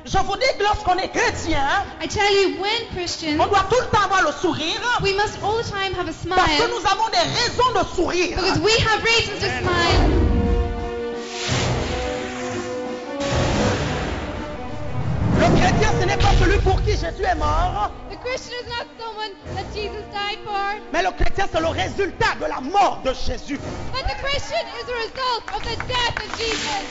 Je vous dis que lorsqu'on est chrétien, I tell you, when Christians, on doit tout le temps avoir le sourire we must all the time have a parce que smile nous avons des raisons de sourire. because we have reasons to smile. Le chrétien, ce n'est pas celui pour qui Jésus est mort, The Christian is not someone that Jesus died for, mais le chrétien, c'est le résultat de la mort de Jésus. but the Christian is the result of the death of Jesus.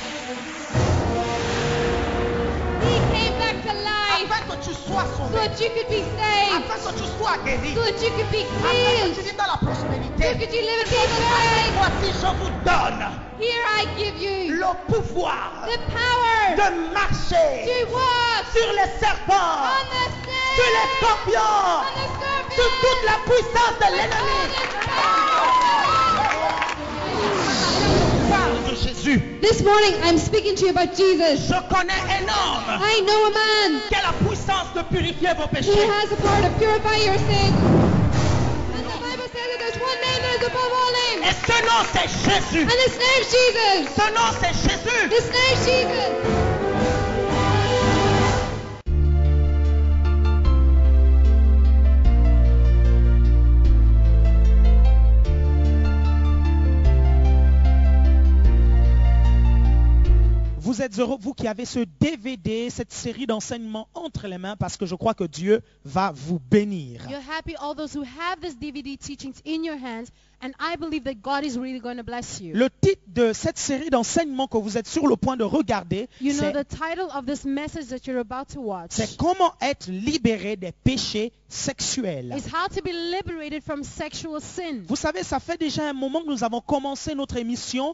He came back to life Afin que tu sois so sauvé, that you could be saved, afin que tu sois guéri, so that you could be afin que healed, tu vives dans la so prospérité. could you live in prosperity. Voici, je vous donne Here I give you le pouvoir the power de marcher to walk sur les serpents, on the sur les snake, scorpions, on the scorpion, sur toute la puissance de on l'ennemi. the Je parle de Jésus. This morning I'm speaking to you about Jesus. Je connais un homme I know a man qui a la puissance de purifier vos who péchés. has the power to purify your sins. And the Bible says that there's one name that is above all names. Et ce nom, c'est Jésus. And his name's Jesus. Ce nom, c'est Jésus. His name's Jesus. Vous êtes heureux, vous qui avez ce DVD, cette série d'enseignements entre les mains, parce que je crois que Dieu va vous bénir. You're happy, all those who have this DVD teachings in your hands, and I believe that God is really going to bless you. Le titre de cette série d'enseignements que vous êtes sur le point de regarder, You know, c'est the title of this message that you're about to watch c'est comment être libéré des péchés sexuels. is how to be liberated from sexual sin. Vous savez, ça fait déjà un moment que nous avons commencé notre émission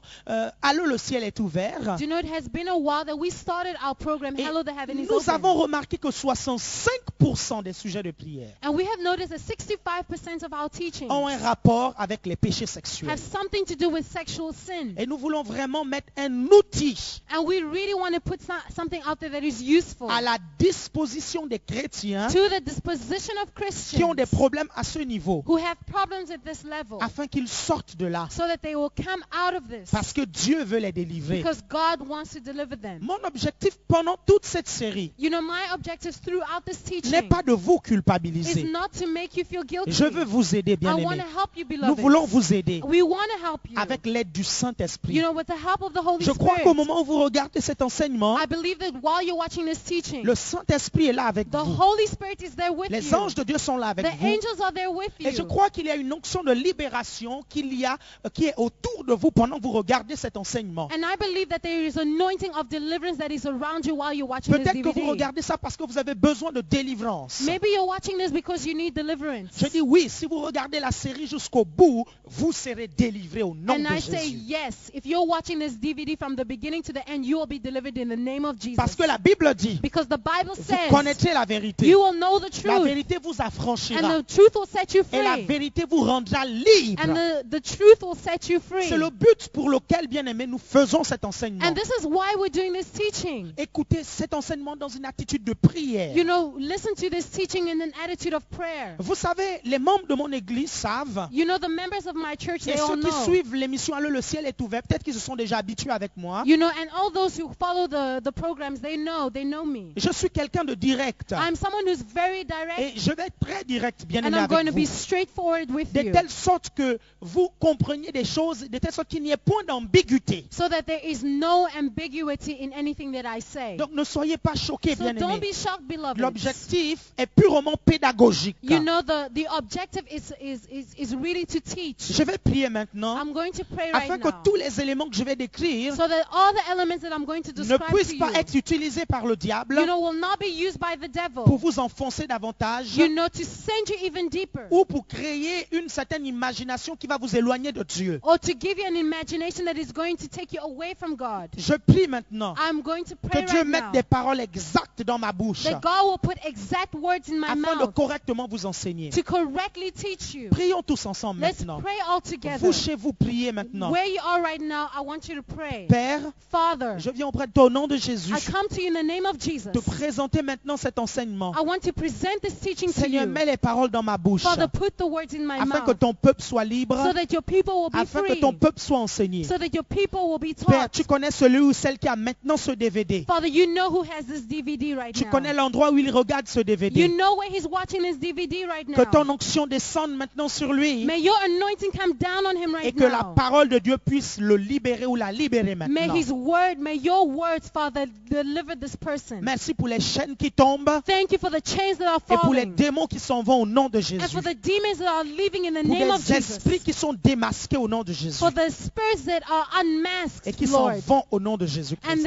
Allô, le ciel est ouvert. Do you know, it has been a while that we started our program, Et Hello, the Heaven is nous avons Open. remarqué que 65% des sujets de prière And we have noticed that 65% of our teachings ont un rapport avec les péchés sexuels. have something to do with sexual sin. Et nous voulons vraiment mettre un outil And we really want to put something out there that is useful à la disposition des chrétiens to the disposition of qui ont des Christians problèmes à ce niveau, who have problems at this level, afin qu'ils sortent de là, so that they will come out of this. parce que Dieu veut les délivrer. Because God wants to deliver them. Mon objectif pendant toute cette série You know, my objective throughout this n'est teaching pas de vous is culpabiliser. not to make you feel guilty. Je veux vous aider, I bien-aimés. want to help you, Nous beloved. voulons vous aider We want to help you. avec l'aide du Saint-Esprit. You know, with the help of the Holy Je crois Spirit. qu'au moment où vous regardez cet enseignement, I believe that while you're watching this teaching, le Saint-Esprit est là avec the vous. Holy Spirit is there with Les you. anges de Dieu sont là avec The vous. angels are there with Et je you. crois qu'il y a une onction de libération qui est autour de vous pendant que vous regardez cet enseignement. And I believe that there is anointing of deliverance that is around you while you're watching this Peut-être que vous DVD. regardez ça parce que vous avez besoin de délivrance. Maybe you're watching this because you need deliverance. Je dis oui, si vous regardez la série jusqu'au bout, vous serez délivré au nom And de I say Jésus. yes. If you're watching this DVD from the beginning to the end, you will be delivered in the name of Jesus. Parce que la Bible dit, Because the Bible vous says connaîtrez la vérité. you will know the La truth, vérité vous affranchira. and the truth will set you Et la free, vérité vous rendra libre. and the truth will set you free. C'est le but pour lequel, bien aimé, nous faisons cet enseignement. And this is why we're doing this teaching. Écoutez cet enseignement dans une attitude de prière. You know, listen to this teaching in an attitude of prayer. Vous savez, les membres de mon église savent, You know, the members of my church, et they all ceux qui know. suivent l'émission Allô, le ciel est ouvert, peut-être qu'ils se sont déjà habitués avec moi. You know, and all those who follow the programs, they know me. Je suis quelqu'un de direct. I'm someone who's very Et direct, je vais être très direct, bien and aimé, I'm going avec to be vous. straightforward with De you, telle sorte que vous compreniez des choses, de telle sorte qu'il n'y ait point d'ambiguïté. so that there is no ambiguity in anything that I say. Donc ne soyez pas choqués, So bien don't aimés. be shocked, beloved. L'objectif est purement pédagogique. You know, the objective is really to teach. Je vais prier maintenant I'm going to pray afin right que now, tous les éléments que je vais décrire so that all the elements that I'm going to ne describe puissent to pas you, être utilisés par le diable you know, will not be used by the devil, pour vous enfoncer davantage you know, to send you even deeper, ou pour créer une certaine imagination qui va vous éloigner de Dieu. or to give you an imagination that is going to take you away from God. Je prie maintenant I'm going to que pray Dieu right mette now des paroles exactes dans ma bouche that God will put exact words in my afin de mouth correctement vous enseigner. to correctly teach you. Prions tous ensemble Let's maintenant. pray all together. Vous chez vous, priez maintenant. Where you are right now, I want you to pray. Père, Father, je viens auprès de toi au nom de Jésus I come to you in the name of Jesus. te présenter maintenant cet enseignement. I want to present this teaching to Seigneur, you. mets les paroles dans ma bouche Father, put the words in my afin que mouth ton peuple soit libre, so that your people will be afin que free, ton peuple soit enseigné. so that your people will be Père, taught. tu connais celui ou celle qui a maintenant ce DVD. Father, you know who has this DVD right Tu now. connais l'endroit où il regarde ce You DVD. know where he's watching this DVD right Que ton now. onction descende maintenant sur lui May your anointing come down on him et right que la now. parole de Dieu puisse le libérer ou la libérer May maintenant. his word, may your words, Father, deliver this person. Merci pour les chaînes qui tombent Thank you for the chains that are et pour les falling. démons qui s'en vont au nom de And Jésus. for the demons that are leaving in the Pour name of des Jesus. esprits qui sont démasqués au nom de Jésus For the spirits that are et unmasked, qui s'en Lord. vont au nom de And Jésus-Christ.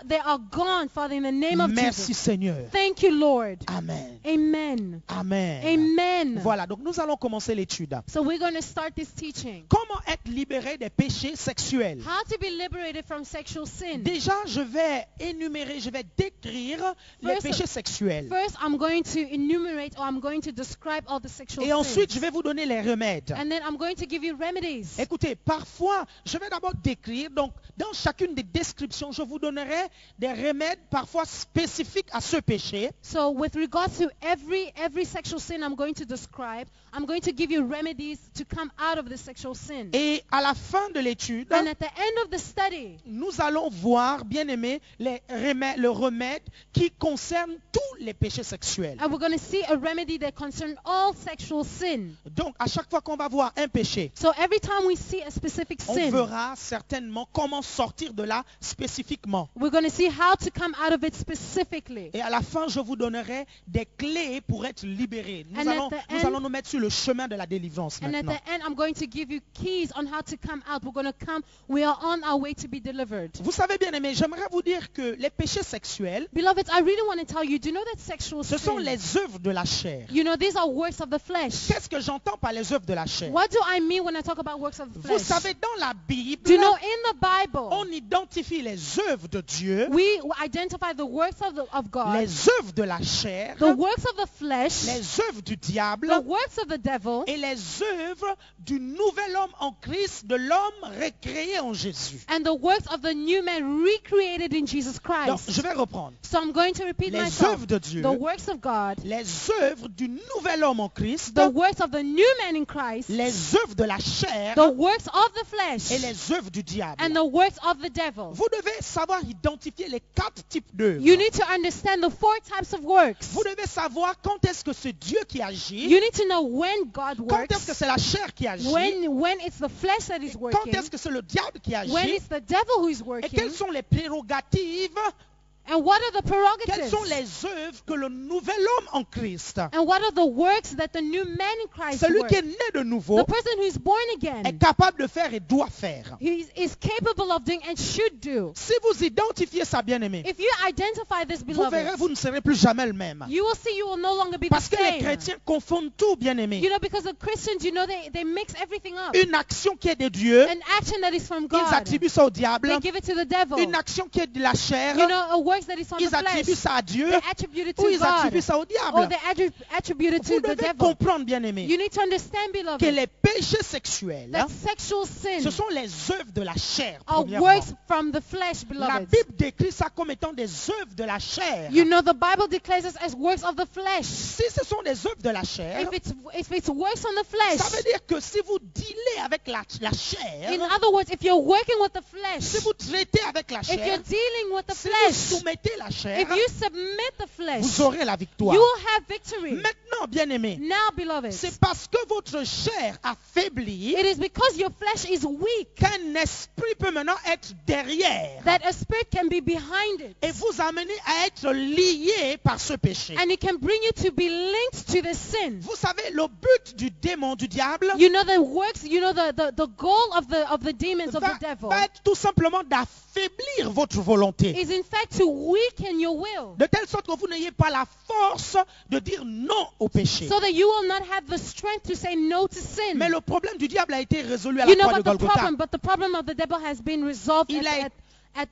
they are gone, Father, in the name of Merci Jesus. Seigneur. Thank you, Lord. Amen. Amen. Amen. Amen. Voilà, donc nous allons commencer l'étude. So we're going to start this teaching. Comment être libéré des péchés sexuels? How to be liberated from sexual sin. Déjà, je vais énumérer, je vais décrire les First- péchés sexuels. First, I'm going to enumerate or I'm going to describe all the sexual Et ensuite, je sins. vais vous donner les remèdes. And then I'm going to give you remedies. Écoutez, parfois, je vais d'abord décrire, donc dans chacune des descriptions, je vous donnerai des remèdes parfois spécifiques à ce péché. So with regards to every sexual sin I'm going to describe, I'm going to give you remedies to come out of the sexual sin. Et à la fin de l'étude, And at the end of the study, nous allons voir, bien aimé, le remède qui concerne tous les péchés sexuels. and we're going to see a remedy that concerns all sexual sin. Donc, à chaque fois qu'on va voir un péché, So every time we see a specific on sin, verra certainement comment sortir de là spécifiquement. we're going to see how to come out of it specifically. Et à la fin, je vous donnerai des clés pour être libérés. And at the end- Nous allons nous mettre sur le chemin de la délivrance And at maintenant. the end, I'm going to give you keys on how to come out. We're going to come. We are on our way to be delivered. Vous savez bien aimé, j'aimerais vous dire que les péchés sexuels, Beloved, I really want to tell you, do you know that sexual ce sont sin, les œuvres de la chair. you know, these are works of the flesh. Qu'est-ce que j'entends par les œuvres de la chair? What do I mean when I talk about works of the Vous flesh? savez, dans la Bible, Do you know in the Bible, on identifie les œuvres de Dieu, we identify the works of God, les œuvres de la chair, the works of the flesh, les œuvres du diable the works of the devil, et les œuvres du nouvel homme en Christ, de l'homme recréé en Jésus. and the works of the new man recreated in Jesus Donc, je Christ. vais reprendre. So I'm going to repeat Les myself. œuvres de Dieu, The works of God, les œuvres du nouvel homme en Christ, the works of the new man in Christ, les œuvres de la chair the works of the flesh, et les œuvres du diable. and the works of the devil. Vous devez savoir identifier les 4 types d'œuvres. You need to understand the 4 types of works. Vous devez savoir quand est-ce que c'est Dieu qui agit, You need to know when God quand est-ce que works, c'est la chair qui agit, when it's the flesh that is quand working, est-ce que c'est le diable qui when agit, it's the devil who is et working, quelles sont les prérogatives, and what are the quelles prerogatives, sont les œuvres que le nouvel homme en Christ, and what are the works that the new man in Christ celui qui est works. né de nouveau, The person who is born est again, capable de faire et doit faire. he is capable of doing and should do. Si vous identifiez ça, bien aimé, If you identify this, vous verrez, beloved, vous ne serez plus jamais le même. you will see you will no longer be the Parce que les same. chrétiens confondent tout, bien aimé. You know, because the Christians, you know, they mix everything up. Une action qui est de Dieu, An action that is from ils God, attribuent ça au diable. they give it to the devil. Une action qui est de la chair, You know, a works that is from ils the attribuent flesh, ça à Dieu they attribute it ou to ils attribuent God, ça au or diable. they attribute it Vous to the devez devil. comprendre, bien aimé, You need to understand, que beloved, les péchés sexuels, that sexual sin ce sont les œuvres de la chair. are Premièrement. works from the flesh, La beloved. Bible décrit ça comme étant des œuvres de la chair. You know, the Bible declares us as works of the flesh. Si ce sont des œuvres de la chair, If it's works on the ça veut flesh, dire que si vous dealez avec la chair, in other words, if you're working with the si flesh, vous traitez avec la if you're chair, dealing with the si vous flesh, soumettez la chair, if you submit the flesh, vous aurez la victoire. you will have victory. Maintenant, bien aimé, Now, beloved, c'est parce que votre chair affaiblit it is because your flesh is weak qu'un esprit peut maintenant être derrière that a spirit can be behind it. et vous amener à être lié par ce péché. And it can bring you to be linked to the sin. Vous savez, le but du démon, du diable, You know the works, you know the goal of the demons of the devil va être tout simplement d'affaiblir votre volonté. is in fact to weaken your will. De telle sorte que vous n'ayez pas la force de dire non au péché. So that you will not have the strength to say no to sin. Mais le problème du diable a été résolu à You la know, croix de Golgotha. but the problem of the devil has been resolved Il a at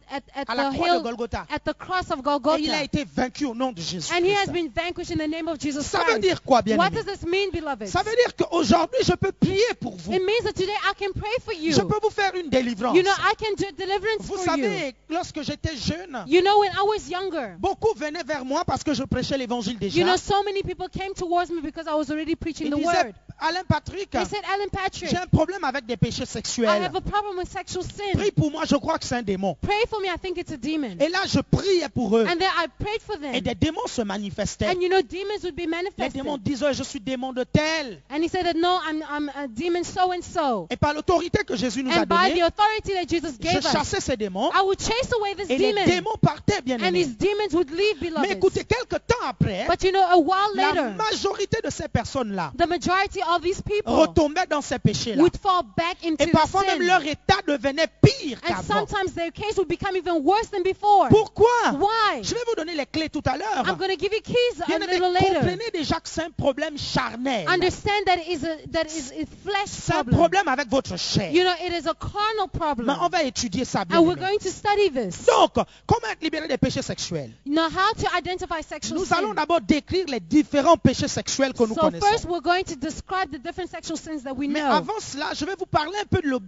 à la the croix de hill, Golgotha. at the cross of Et il a Golgotha. été vaincu au nom de Jésus. And he has been vanquished in the name of Jesus Ça veut Christ. dire quoi, bien What aimé? does this mean, beloved? Ça veut dire qu'aujourd'hui, je peux prier pour vous. It means that today I can pray for you. Je peux vous faire une délivrance. You know, I can do deliverance Vous for you. savez, lorsque j'étais jeune, You know, when I was younger, beaucoup venaient vers moi parce que je prêchais l'évangile déjà. you know, so many people came towards me because I was already preaching Ils the disaient, word. Alain Patrick, They said, Alan Patrick, j'ai un problème avec des péchés I sexuels. have a problem with sexual sin. Prie pour moi, je crois que c'est un démon. Pray for me, I think it's a demon. Et là, je priais pour eux. And then I prayed for Et them. des démons se manifestaient. And you know, demons would be Les manifested. démons disaient, je suis démon de tel. And he said that, no, I'm a demon so and so. Et par l'autorité que Jésus nous a And by donnée, the authority that Jesus je gave us, chassais ces démons. I would chase away this Et les demon. démons partaient, bien And aimés. these demons would leave, Mais beloved. écoutez, quelques temps après, But you know, a while la later, majorité de ces personnes-là the majority of these people retombaient dans ces péchés-là. would fall back into Et parfois the même sin. leur état devenait pire And qu'avant. sometimes their case would become even worse than before. Pourquoi? Why? Je vais vous donner les clés tout à l'heure. I'm going to give you keys a Bien little aimé, later. comprenez déjà que c'est un problème charnel. Understand that it is a flesh C'est un problem. problème avec votre chair. You know, it is a carnal problem. Mais on va étudier ça bien. And we're aimé. going to study this. Donc, comment être libéré des péchés sexuels? Now, how to identify sexual Nous allons sin. d'abord décrire les différents péchés sexuels que nous So first, connaissons. we're going to describe the different sexual sins that we Mais know. avant cela, je vais vous parler un peu de le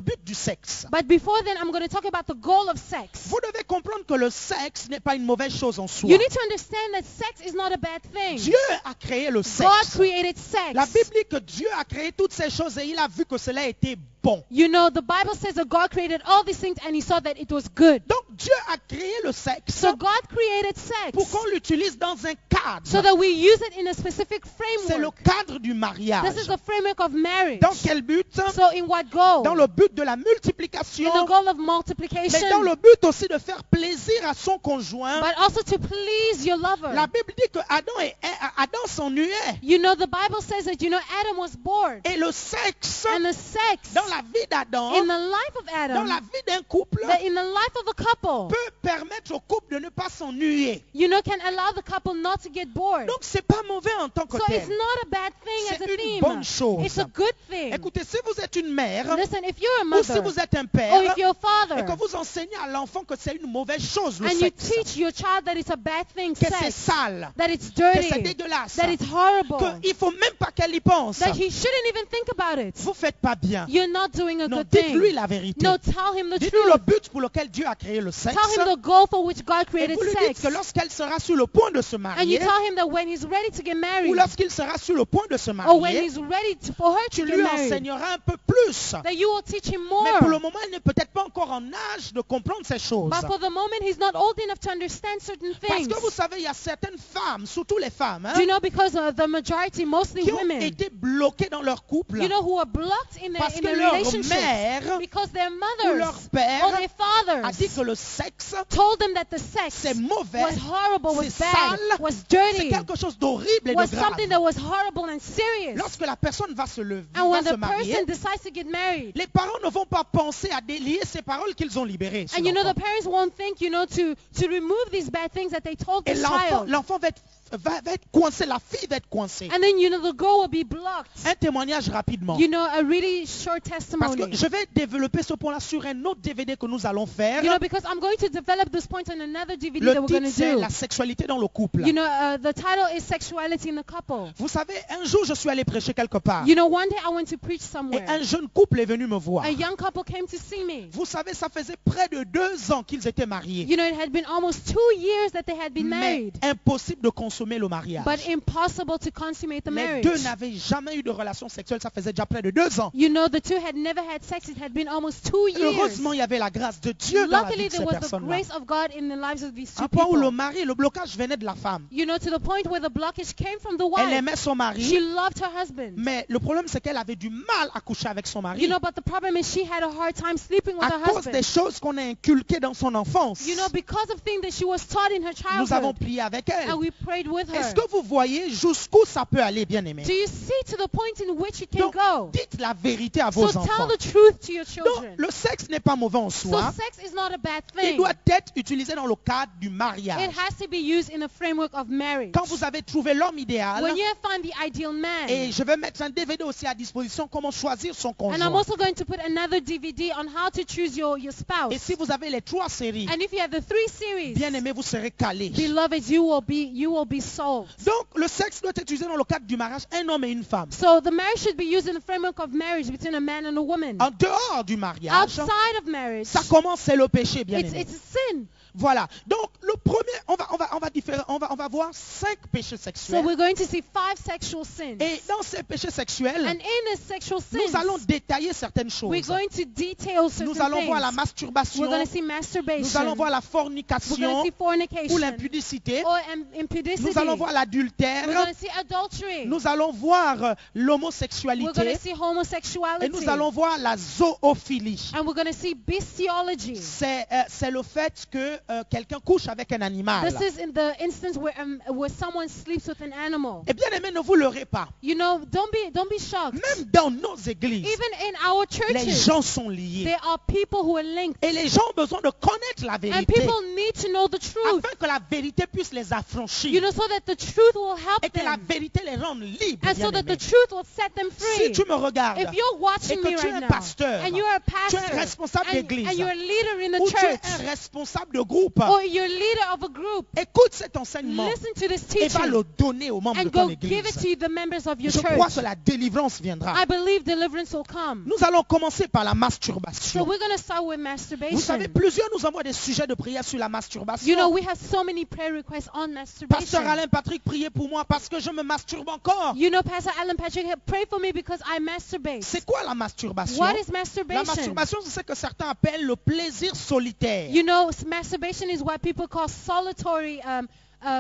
but du sexe. But before then, I'm going to talk about the goal of sex. Vous devez comprendre que le sexe n'est pas une mauvaise chose en soi. You need to understand that sex is not a bad thing. Dieu a créé le God sexe. created sex. La Bible dit que Dieu a créé toutes ces choses et il a vu que cela était bon. You know, the Bible says that God created all these things and he saw that it was good. Donc Dieu a créé le sexe So God created sex pour qu'on l'utilise dans un cadre. so that we use it in a specific C'est le framework. cadre du This mariage. is the framework of marriage. Dans quel but? So in what goal? Dans le but de la In multiplication, the goal of mais multiplication, dans le but aussi de faire plaisir à son conjoint. but also to please your lover. La Bible dit que Adam s'ennuyait. You know, the Bible says that, you know, Adam was bored. Et le sexe, And the sex dans la vie d'Adam, in the life of dans la Adam, vie d'un couple, that in the life of a couple, peut permettre au couple de ne pas s'ennuyer. you know, can allow the couple not to get bored. Donc c'est pas mauvais en tant que So it's tel. not a bad thing as C'est a une theme. bonne chose. It's a good thing. Écoutez, si vous êtes une mère Listen, if you're a ou si mother vous êtes un or père if you're a et que father vous enseignez à l'enfant que c'est une mauvaise chose le and you sexe, teach your child that it's a bad thing, que c'est sex, sale, that it's que c'est dirty, dégueulasse, that it's horrible, qu'il faut même pas qu'elle y pense, that he shouldn't even think about it. vous faites pas bien. You're not doing a Non, good dites-lui thing. la vérité. No, tell him the Dites-lui le truth. but pour lequel Dieu a créé le sexe. Tell him the goal for which God Et created vous lui dites sex. que lorsqu'elle sera sur le point de se And you marier, tell him that when he's ready to get ou married, lorsqu'il sera sur le point de se or when marier, he's ready for her tu to lui get married, enseigneras un peu plus. that you will teach him Mais pour le more. moment, il n'est peut-être pas encore en âge de comprendre ces choses. But for the moment, he's not old enough to understand certain Parce things. que vous savez, il y a certaines femmes, surtout les femmes, hein, Do you know, because the majority, mostly qui ont women, été bloquées dans leur couple you know, who are blocked in parce their que leur relationships mère because their ou leur mothers père or their a dit fathers que le sexe, told them that the sex c'est mauvais, was horrible, was c'est bad, sale, was c'est dirty, quelque chose d'horrible et was de something grave. that was horrible and serious. Lorsque la personne va se lever, And va when se the marier, person decides to get married, les parents ne vont pas penser à délier ces paroles qu'ils ont libérées. sur and you know, the l'enfant. parents won't think, you know, to remove these bad things that they told Et this l'enfant child. l'enfant va être coincé, la fille va être coincée. And then, you know, the girl will be blocked. Un témoignage rapidement. You know, a really short Parce testimony. que je vais développer ce point-là sur un autre DVD que nous allons faire. You know, because I'm going to develop this point on another DVD Le that we're titre, going to c'est do. La sexualité dans le couple. You know, the title is Sexuality in the Couple. Vous savez, un jour, je suis allé prêcher quelque part. You know, one day I went to preach Et somewhere. un jeune couple est venu me voir. A young couple came to see me. Vous savez, ça faisait près de 2 ans qu'ils étaient mariés. You know, it had been almost 2 years that they had been Mais married. impossible de consommer le mariage. But impossible to consummate the Les marriage. deux n'avaient jamais eu de relation sexuelle. Ça faisait déjà près de 2 ans. You know, the two had never had sex. It had been almost 2 years. Heureusement, il y avait la grâce de Dieu dans la vie Luckily, de ces there was the personnes-là. grace of God in the lives of these two Un point où le people. mari, le blocage venait de la femme. You know, to the point where the blockage came from the Elle wife. aimait son She mari, loved her husband. mais le problème c'est qu'elle avait du mal à coucher avec son mari You know, but the problem is she had a hard time sleeping with à her cause des husband. choses qu'on a inculquées dans son enfance. You know, because of things that she was taught in her Nous avons childhood. prié avec elle. And we prayed with her. Est-ce que vous voyez jusqu'où ça peut aller, bien aimé? Do you see to the point in which it can Donc, go? dites la vérité à So vos tell enfants. the truth to your Donc, children. le sexe n'est pas mauvais en So soi. sex is not a bad Il thing. doit être utilisé dans le cadre du It mariage. has to be used in a framework of marriage. Quand vous avez trouvé l'homme idéal, When you have found the ideal man. et je vais mettre un DVD aussi à disposition, comment choisir son And I'm conjoint. also going to put another DVD on how to choose your spouse. Et si vous avez les 3 séries, And if you have the 3 series, bien aimé, vous serez calés. beloved, you will be solved. Donc, le sexe doit être utilisé dans le cadre du mariage, un homme et une femme. So the marriage should be used in the framework of marriage between a man and a woman. En dehors du mariage, Outside of marriage, ça commence, c'est le péché, bien it's aimé. a sin. Voilà. Donc, le premier, on va on va voir 5 péchés So sexuels. we're going to see 5 sexual sins. Et dans ces péchés sexuels, And in the sexual nous sins, allons détailler certaines we're choses. going to detail certain Nous allons voir la things. masturbation, We're going to see nous masturbation. allons voir la We're going fornication to see ou fornication l'impudicité. or impudicity. Nous allons voir We're l'adultère. going to see adultery. Nous allons voir We're going l'homosexualité. to see Et homosexuality. nous allons voir la zoophilie. And we're going to see bestiology. C'est le fait que quelqu'un couche avec un animal. This is in the instance where someone sleeps with an animal. Et bien aimé, ne vous leurrez pas. You know, don't be shocked. Même dans nos églises, Even in our les churches, gens sont liés. there are people who are linked. Et les gens ont besoin de connaître la And vérité people need to know the truth. afin que la vérité puisse les affranchir You know, so that the truth will help et que la them. vérité les rende libres. And so that bien-aimés. the truth will set them Si free. tu me regardes If you're et watching que me tu es right un now, pasteur, and you're a tu es pastor, un responsable d'église, and you're a leader in the ou tu es church, un responsable de groupe, or you're a leader of a group, écoute cet enseignement listen to this et va teaching le donner aux membres de and ton go give it église. to the members of your Je crois church. que la délivrance viendra. I believe deliverance will come. Nous allons commencer par la So masturbation. we're going to start with Vous savez, masturbation. plusieurs nous envoient des sujets de prière sur la masturbation. You know, we have so many prayer requests on Pasteur masturbation. Alain Patrick, priez pour moi parce que je me masturbe encore. You know, Pastor Alan Patrick, pray for me because I masturbate. C'est quoi la masturbation? What is La masturbation? masturbation, c'est ce que certains appellent le plaisir solitaire. You know, masturbation is what people call solitary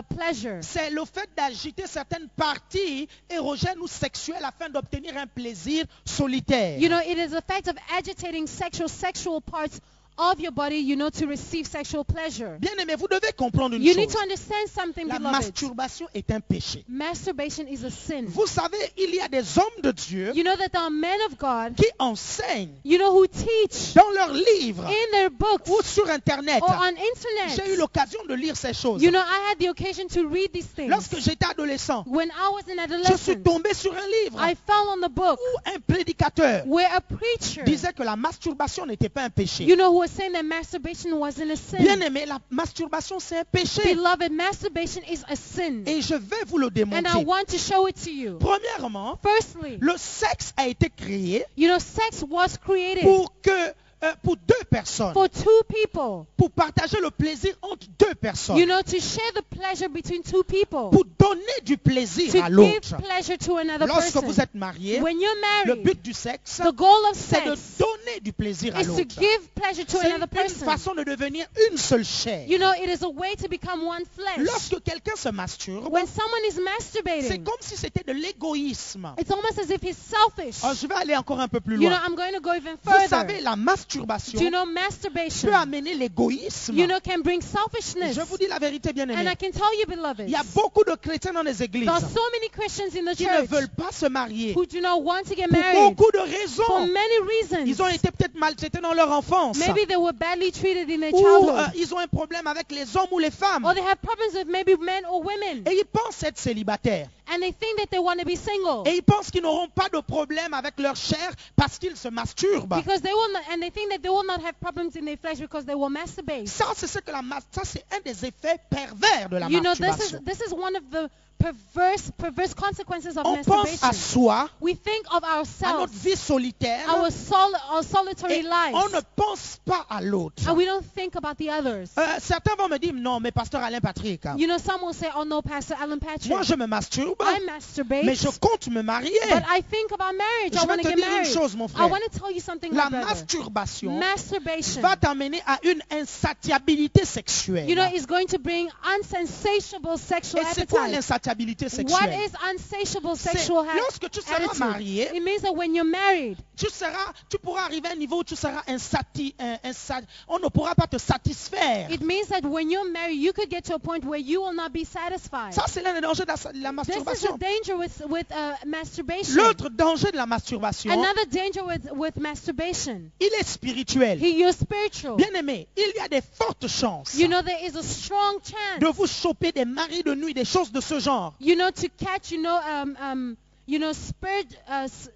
pleasure. C'est le fait d'agiter certaines parties érogènes ou sexuelles afin d'obtenir un plaisir solitaire. You know, it is the fact of agitating sexual parts of your body, you know, to receive sexual pleasure. Bien aimé, vous devez comprendre une You need chose. to understand something, La beloved. masturbation est un péché. Masturbation is a sin. Vous savez, il y a des hommes de Dieu You know that there are men of God, qui enseignent you know, who teach dans leurs livres in their books ou sur Internet. or on J'ai eu internet. l'occasion de lire ces choses. You know, I had the occasion to read these things. Lorsque j'étais adolescent, When I was an je suis adolescent, tombé sur un livre I fell on the book où un prédicateur where a preacher, disait que la masturbation n'était pas un péché. you know, who was saying that masturbation wasn't a Bien sin. aimé, la masturbation c'est un péché. Beloved, masturbation is a sin. Et je vais vous le And I démontrer. want to show it to you. Premièrement, Firstly, le sexe a été créé you know, sex was created pour deux personnes, for two people. pour partager le plaisir entre deux personnes, You know, to share the pleasure between two people. pour donner du plaisir To à give l'autre. pleasure to another Lorsque person. vous êtes marié, When you're le married, but du sexe, the goal of c'est de sex donner du plaisir à is to l'autre. give pleasure to C'est another une person. façon de devenir une seule chair. You know, it is a way to become one flesh. Lorsque quelqu'un se masturbe, When someone is c'est masturbating, comme si c'était de l'égoïsme. it's almost as if he's selfish. Oh, je vais aller encore un peu plus You know, loin. I'm going to go even Vous savez, further. la masturbation Do you know masturbation, peut amener l'égoïsme. you know, can bring selfishness. Je vous dis la vérité, bien And I aimé. can tell you, beloved, Il y a beaucoup de chrétiens dans les églises there are so many Christians in the qui ne church veulent pas se marier who do not want to get pour married beaucoup de for raisons. many reasons. Ils ont été peut-être maltraités dans leur enfance. Maybe they were badly treated in their Ou childhood. ils ont un problème avec les hommes ou les femmes. Or they have problems with maybe men or women. Et ils pensent être célibataires. And they think that they want to be single. Et ils pensent qu'ils n'auront pas de problème avec leur chair parce qu'ils se masturbent. Because they will not, and they think that they will not have problems in their flesh because they will masturbate. Ça, c'est ce que ça, c'est un des effets pervers de la You know, masturbation. this is one of the perverse consequences of On pense à masturbation. soi, We think of à notre ourselves, vie solitaire, our solitary et on ne lives, pense pas à l'autre. and we don't think about the others. Certains vont me dire, non, mais pasteur Alain Patrick, You know, some will say, "Oh no, Pastor Alan Patrick, moi je me masturbe, I masturbate, mais je compte me marier. but I think about marriage. Je I vais want to te get dire une married." chose, mon I frère. want to tell you something, my La brother. masturbation Masturbation, va t'amener à une insatiabilité sexuelle. you know, is going to bring unsatiable sexual Et c'est quoi appetite. l'insatiabilité What sexuelle? is unsatiable C'est sexual lorsque tu seras attitude? marié, It means that when you're married, tu pourras arriver à un niveau où tu seras on ne pourra pas te satisfaire. it means that when you're married, you could get to a point where you will not be satisfied. Ça, c'est l'un des dangers de la This is the masturbation. danger with masturbation. L'autre danger de la masturbation, Another danger with masturbation. il est spirituel. You're spiritual. Bien aimé, il y a des fortes chances You know, there is a strong chance, de vous choper des maris de nuit, des choses de ce genre. you know, to catch, You know,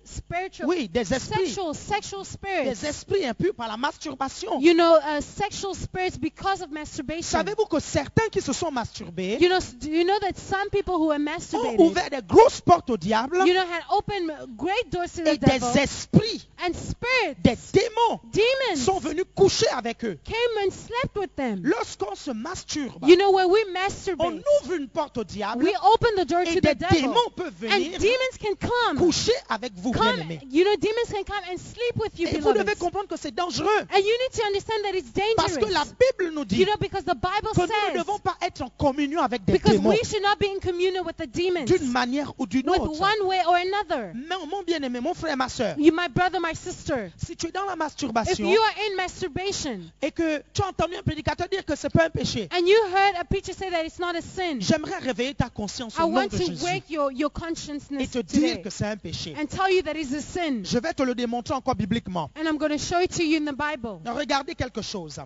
spiritual, Oui, des esprits. sexual spirits. Des esprits impurs par la masturbation. You know, sexual spirits because of masturbation. Savez-vous que certains qui se sont masturbés You know, do you know that some people who are ont masturbated, ouvert des grosses portes au diable you know, had opened great doors to the et devil, des esprits, and spirits, des démons demons, sont venus coucher avec eux. came and slept with them. Lorsqu'on se masturbe, You know, when we on masturbate, ouvre une porte au diable we open the door et to des the devil, démons peuvent venir and demons can come. coucher avec vous, bien-aimés. You know, demons can come and sleep with you, Et vous devez beloved. comprendre que c'est dangereux. And you need to understand that it's Parce que la dangerous. Bible nous dit You know, because the Bible que nous ne says, devons pas être en communion avec des because démons we should not be in communion with the demons, d'une manière ou d'une with autre. one way or another. Mais mon bien-aimé, mon frère, ma soeur, You, my brother, my sister, si tu es dans la if masturbation you are in masturbation et que tu as entendu un prédicateur dire que c'est pas un péché, and you heard a preacher say that it's not a sin, j'aimerais réveiller ta conscience I au nom want de to Jésus wake your et consciousness te dire today que c'est un péché. and tell you that it's a sin. Je vais te le démontrer encore bibliquement. And I'm going to show it to you in the Bible. Regardez quelque chose.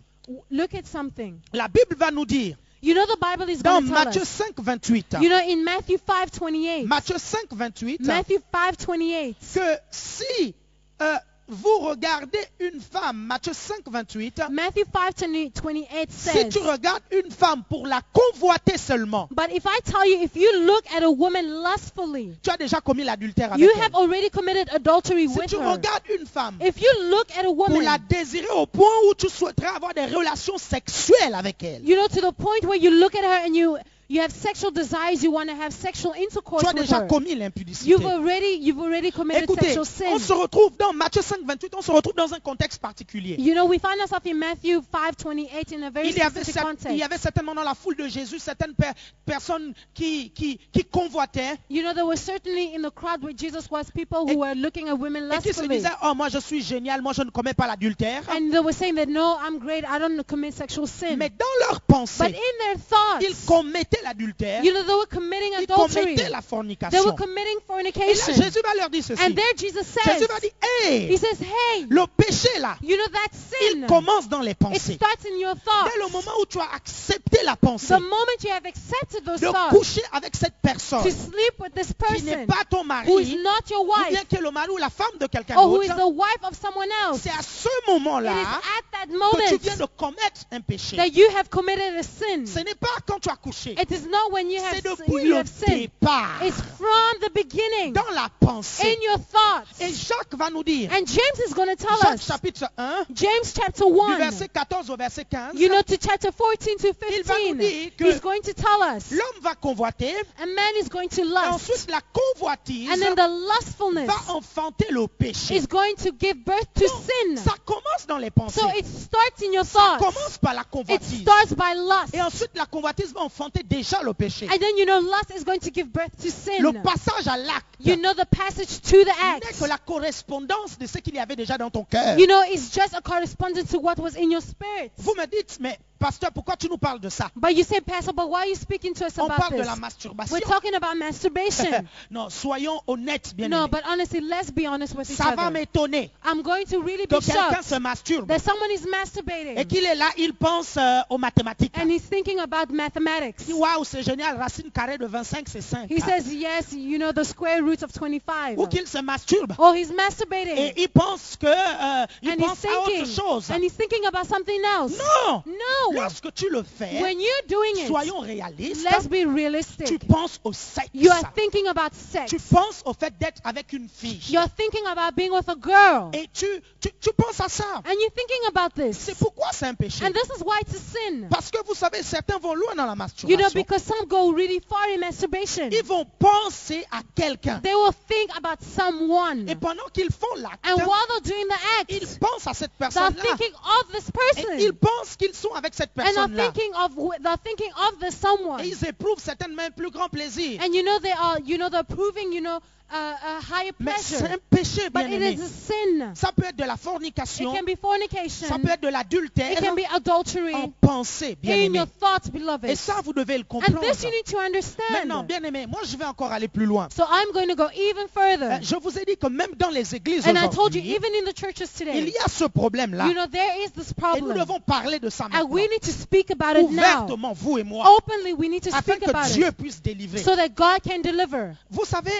Look at something. La Bible va nous dire You know, the Bible is dans going to tell Matthieu us. 5, 28, You know, in Matthew 5:28, Matthieu 5, 28, Matthew 5:28, que si vous regardez une femme, Matthieu 5, 28, Matthew 5:28 si says, tu regardes une femme pour la convoiter seulement, but if I tell you, if you look at a woman lustfully, tu as déjà commis l'adultère avec you elle. have already committed adultery Si with tu her. regardes une femme If you look at a pour la woman, désirer au point où tu souhaiterais avoir des relations sexuelles avec elle, you know, to the point where you look at her and you have sexual desires, you want to have sexual intercourse tu as with déjà her. commis l'impudicité. You've already committed Écoutez, sexual on sin. se retrouve dans Matthieu 5, 28, on se retrouve dans un contexte particulier. You know, we find ourselves in Matthew 5:28 in a very Il y avait specific certainement dans la foule de Jésus certaines personnes qui convoitaient You know, there were certainly in the crowd where Jesus was people who were looking at women et qui se lustfully. disaient, oh moi je suis génial, moi je ne commets pas l'adultère. And they were saying that, no, I'm great, I don't commit sexual sin. Mais dans leur But pensée, in their thoughts, ils commettaient l'adultère, you know, they were committing ils adultery. commettaient la They fornication. were committing Et là fornication. Jésus va leur dire ceci. And there Jesus says, Jésus va dire, he hey, says, hey, le péché là, you know, that il sin, commence dans les it pensées. starts in your Dès le thoughts. moment où tu as accepté la pensée The moment you have accepted those de thoughts, coucher avec cette personne to sleep with this qui n'est person pas ton who is mari, not your ou bien wife, qui est le mari ou la femme de quelqu'un or who is d'autre, the wife of someone else, c'est à ce it is moment-là at that que tu moment viens de commettre un péché. that you have committed a sin. Ce n'est pas quand tu as couché, It is not when you c'est have, depuis you le have sinned. départ, It's from the beginning, dans la pensée. in your thoughts. Et Jacques va nous dire, And James is going to tell Jacques us, chapitre 1, James chapter du 1, verset 14 au verset 15, you know, to chapter 14 to il va nous 15, dire que he's going to tell us, l'homme va convoiter, a man is going to et lust, ensuite la convoitise and then the lustfulness va enfanter le péché. is going to give birth to Donc, sin. ça commence dans les pensées. So it starts in your Ça thoughts. commence par la It convoitise. starts by lust. Et ensuite, la convoitise va enfanter déjà le péché. And then, you know, lust is going to give birth to sin. Le passage à l'acte You know, the passage to the n'est act, que la correspondance de ce qu'il y avait déjà dans ton cœur. you know, is just a correspondence to what was in your spirit. Vous me dites, mais pasteur, pourquoi tu nous parles de ça? But you say, Pastor, but why are you speaking to us On about parle de this? la masturbation. We're talking about masturbation. Non, soyons honnêtes, bien No, aimés. but honestly, let's be honest with each Ça va other. m'étonner I'm going to really que be quelqu'un shocked se masturbe that someone is et masturbating qu'il est là, il pense aux mathématiques. and he's thinking about mathematics. Il dit, waouh, c'est génial, racine carrée de 25, c'est 5. He says, yes, you know, the square root of 25. Ou qu'il se masturbe Oh, he's masturbating. et il pense que il And he's pense à autre thinking, chose. and he's thinking about something else. Non! No. Lorsque tu le fais, When you're doing it, soyons réalistes, let's be tu realistic. penses au sexe. You are thinking about sex. Tu penses au fait d'être avec une fille. You're thinking about being with a girl. Et tu penses à ça. And you're thinking about this. C'est pourquoi c'est un péché. And this is why it's a sin. Parce que vous savez, certains vont loin dans la You know, masturbation. because some go really far in masturbation. Ils vont penser à quelqu'un. They will think about someone. Et pendant qu'ils font l'acte, And while they're doing the ils act, pensent à cette they're personne-là. thinking of this person. Et ils pensent qu'ils sont avec cette And they're personne-là. thinking of the someone. Et ils éprouvent certainement un plus grand plaisir. And you know, they're proving, you know, a higher Mais c'est pleasure. un péché, bien But it aimé. is a sin. Ça peut être de la It fornication. can be fornication. Ça peut être de l'adultère It can be adultery en pensée, bien in aimé. your thoughts, beloved. Et ça, vous devez le And comprendre. this you need to Maintenant, understand. bien aimé, moi je vais encore aller plus loin. So I'm going to go even further. Je vous ai dit que même dans les églises And I told you, aujourd'hui, even in the churches il today, y a ce problème-là. you know, there is this Et nous problem. devons parler de ça And maintenant. we need to speak about it now. Ouvertement, vous et moi. Openly, we need to Afin speak que about Dieu it puisse délivrer. so that God can deliver. Vous savez,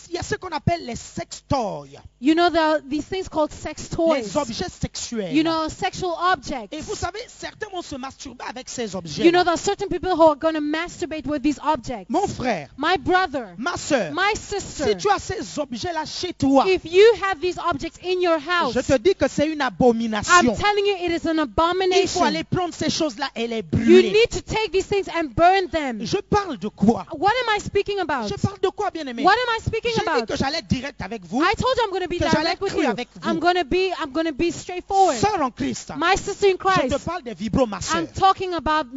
Il y a ce qu'on appelle les sextoys, You know, these things called sex toys. les objets sexuels. You know, sexual objects. Et vous savez, certains vont se masturber avec ces objets. You know, there are certain people who are going to masturbate with these objects. Mon frère, My brother, ma soeur, my si sister, tu as ces objets-là chez toi, if you have these objects in your house, je te dis que c'est une I'm abomination. telling you, it is an Il faut abomination. aller prendre ces choses-là et les You brûler. need to take these things and burn them. Je parle de quoi? What am I speaking about? Je parle de quoi, bien-aimé? What am I speaking J'ai dit about? que j'allais être direct avec vous. I told you I'm going to be que j'allais direct with cru you. avec vous. I'm going to be straightforward. Sœur en Christ, My sister in je te Christ, parle des vibromasseurs. I'm talking about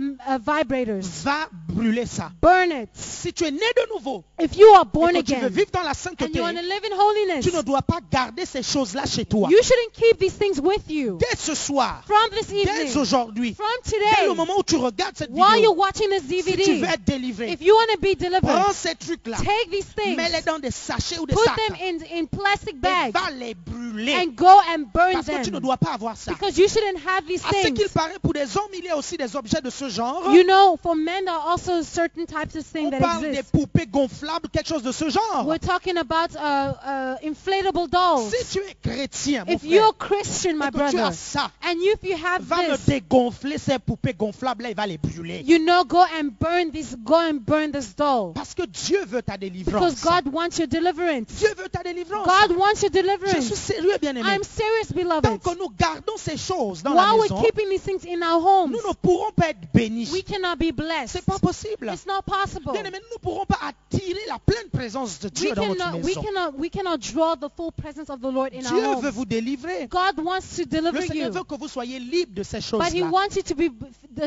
vibrators. Va brûler ça. Burn it. Si tu es né de nouveau If you are et born que tu veux again vivre dans la and sainteté, you want to live in holiness, tu ne dois pas garder ces choses-là chez toi. you shouldn't keep these things with you. Dès ce soir, From this dès evening, aujourd'hui, from dès le today, moment où tu regardes cette while vidéo, you're watching this si tu veux DVD, être délivré, if you want to be delivered, prends ces trucs-là, take these things, mets-les dans des sachets ou des put sacs them in plastic et bags, va les brûler. and go and burn Parce que tu ne them. dois pas avoir ça. Because you shouldn't have these À ce things. qu'il paraît, pour des hommes, il y a aussi des objets de ce genre. You know, for men, there are also certain types of On things that parle des exist. poupées gonflables, quelque chose de ce genre. We're talking about inflatable dolls. Si tu es chrétien, mon If you're frère, Christian, my et que tu brother, as ça, and if you have va me this, dégonfler ces poupées gonflables-là, il va les brûler. you know, go and burn this doll. Parce que Dieu veut ta délivrance. Because God wants your deliverance. Dieu veut ta délivrance. God wants your Je suis deliverance. sérieux, bien-aimé. I'm serious, Tant beloved. que nous gardons ces choses dans la While maison, we're keeping these things in our homes, nous ne pourrons pas être bénis. we cannot be blessed. C'est pas possible. It's not possible. Bien-aimé, nous ne pourrons pas attirer la pleine présence de Dieu dans notre maison. We cannot draw the full presence of the Lord in our Dieu veut homes. vous délivrer. God wants to Le deliver Seigneur you, veut que vous soyez libre de ces but He choses-là. wants you to be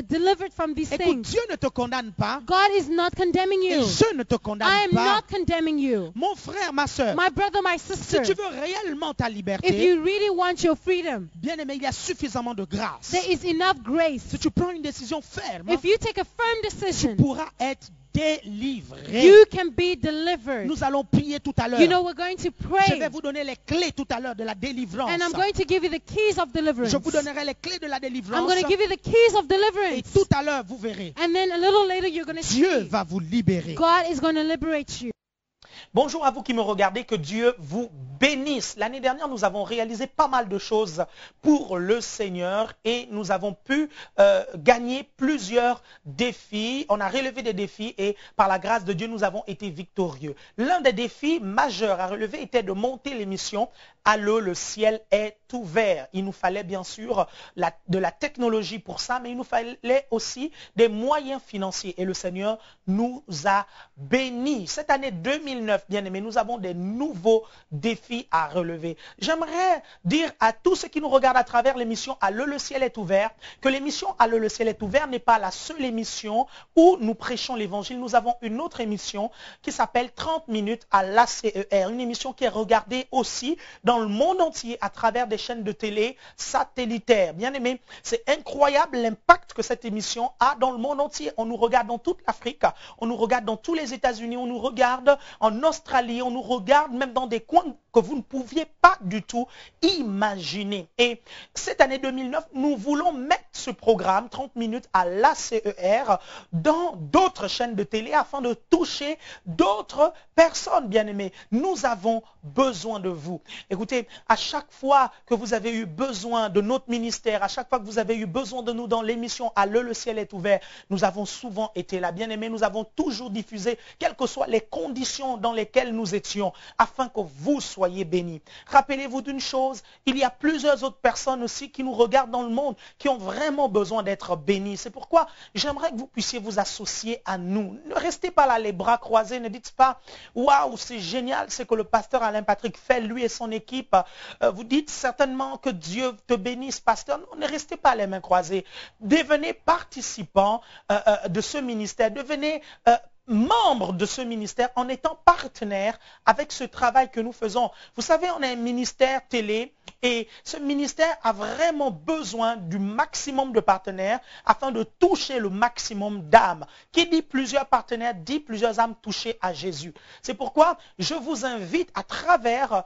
delivered from these Écoute, things. Dieu ne te condamne pas God is not condemning et you. je ne te I condamne am pas. not condemning you. Mon frère, ma soeur, My brother, my si sister, tu veux réellement ta if liberté, you really want your freedom, bien-aimé, il y a suffisamment de grâce. there is enough grace. Si tu prends une décision ferme, If you take a firm tu decision, pourras être délivré. you can be delivered. Nous allons prier tout à l'heure. You know, we're going to Je vais pray, vous donner les clés tout à l'heure de la délivrance. and I'm going to give you the keys of deliverance. Je vous donnerai les clés de la I'm délivrance. going to give you the keys of Et deliverance. tout à l'heure, vous verrez, And then a little later, you're going to Dieu see va vous libérer. God is going to liberate you. Bonjour à vous qui me regardez, que Dieu vous bénisse. L'année dernière, nous avons réalisé pas mal de choses pour le Seigneur et nous avons pu gagner plusieurs défis. On a relevé des défis et par la grâce de Dieu, nous avons été victorieux. L'un des défis majeurs à relever était de monter l'émission Allô, le ciel est ouvert. Il nous fallait bien sûr de la technologie pour ça, mais il nous fallait aussi des moyens financiers et le Seigneur nous a bénis. Cette année 2009, bien aimés, nous avons des nouveaux défis à relever. J'aimerais dire à tous ceux qui nous regardent à travers l'émission Allô, le ciel est ouvert, que l'émission Allô, le ciel est ouvert n'est pas la seule émission où nous prêchons l'évangile. Nous avons une autre émission qui s'appelle 30 minutes à l'ACER, une émission qui est regardée aussi dans le monde entier à travers des chaînes de télé satellitaires. Bien aimé, c'est incroyable l'impact que cette émission a dans le monde entier. On nous regarde dans toute l'Afrique, on nous regarde dans tous les États-Unis, on nous regarde en Australie, on nous regarde même dans des coins que vous ne pouviez pas du tout imaginer. Et cette année 2009, nous voulons mettre ce programme 30 minutes à l'ACER dans d'autres chaînes de télé afin de toucher d'autres personnes, bien aimées. Nous avons besoin de vous. Écoutez, à chaque fois que vous avez eu besoin de notre ministère, à chaque fois que vous avez eu besoin de nous dans l'émission Allô, le ciel est ouvert, nous avons souvent été là, bien aimés. Nous avons toujours diffusé, quelles que soient les conditions dans lesquelles nous étions, afin que vous soyez bénis. Rappelez-vous d'une chose, il y a plusieurs autres personnes aussi qui nous regardent dans le monde, qui ont vraiment besoin d'être bénis. C'est pourquoi j'aimerais que vous puissiez vous associer à nous. Ne restez pas là les bras croisés, ne dites pas « Waouh, c'est génial ce que le pasteur Alain Patrick fait, lui et son équipe. » Vous dites certainement que Dieu te bénisse, pasteur. Non, ne restez pas les mains croisées. Devenez participant de ce ministère. Devenez membre de ce ministère en étant partenaire avec ce travail que nous faisons. Vous savez, on a un ministère télé et ce ministère a vraiment besoin du maximum de partenaires afin de toucher le maximum d'âmes. Qui dit plusieurs partenaires dit plusieurs âmes touchées à Jésus. C'est pourquoi je vous invite à travers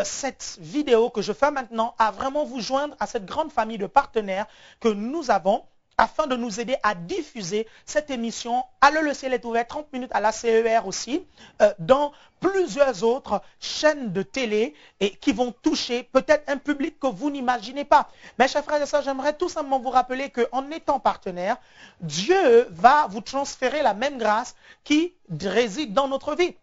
cette vidéo que je fais maintenant à vraiment vous joindre à cette grande famille de partenaires que nous avons afin de nous aider à diffuser cette émission. Allô, le ciel est ouvert, 30 minutes à la CER aussi, dans plusieurs autres chaînes de télé et qui vont toucher peut-être un public que vous n'imaginez pas. Mes chers frères et sœurs, j'aimerais tout simplement vous rappeler qu'en étant partenaire, Dieu va vous transférer la même grâce qui réside dans notre vie.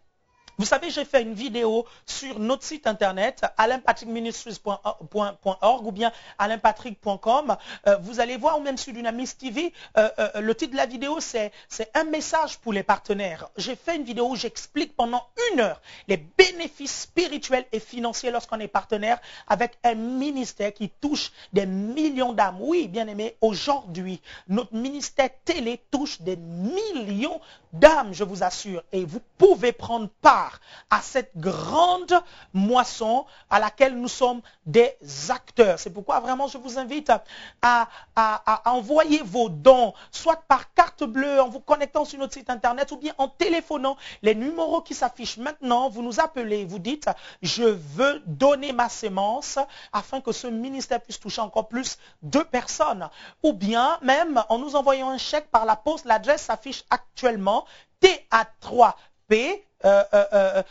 Vous savez, j'ai fait une vidéo sur notre site internet, alainpatrickministries.org ou bien alainpatrick.com. Vous allez voir, ou même sur Dunamis TV, le titre de la vidéo, c'est un message pour les partenaires. J'ai fait une vidéo où j'explique pendant 1 heure les bénéfices spirituels et financiers lorsqu'on est partenaire avec un ministère qui touche des millions d'âmes. Oui, bien aimé, aujourd'hui, notre ministère télé touche des millions d'âmes, je vous assure. Et vous pouvez prendre part à cette grande moisson à laquelle nous sommes des acteurs. C'est pourquoi vraiment je vous invite à envoyer vos dons, soit par carte bleue en vous connectant sur notre site internet ou bien en téléphonant les numéros qui s'affichent maintenant. Vous nous appelez, vous dites je veux donner ma sémence afin que ce ministère puisse toucher encore plus de personnes. Ou bien même en nous envoyant un chèque par la poste, l'adresse s'affiche actuellement TA3P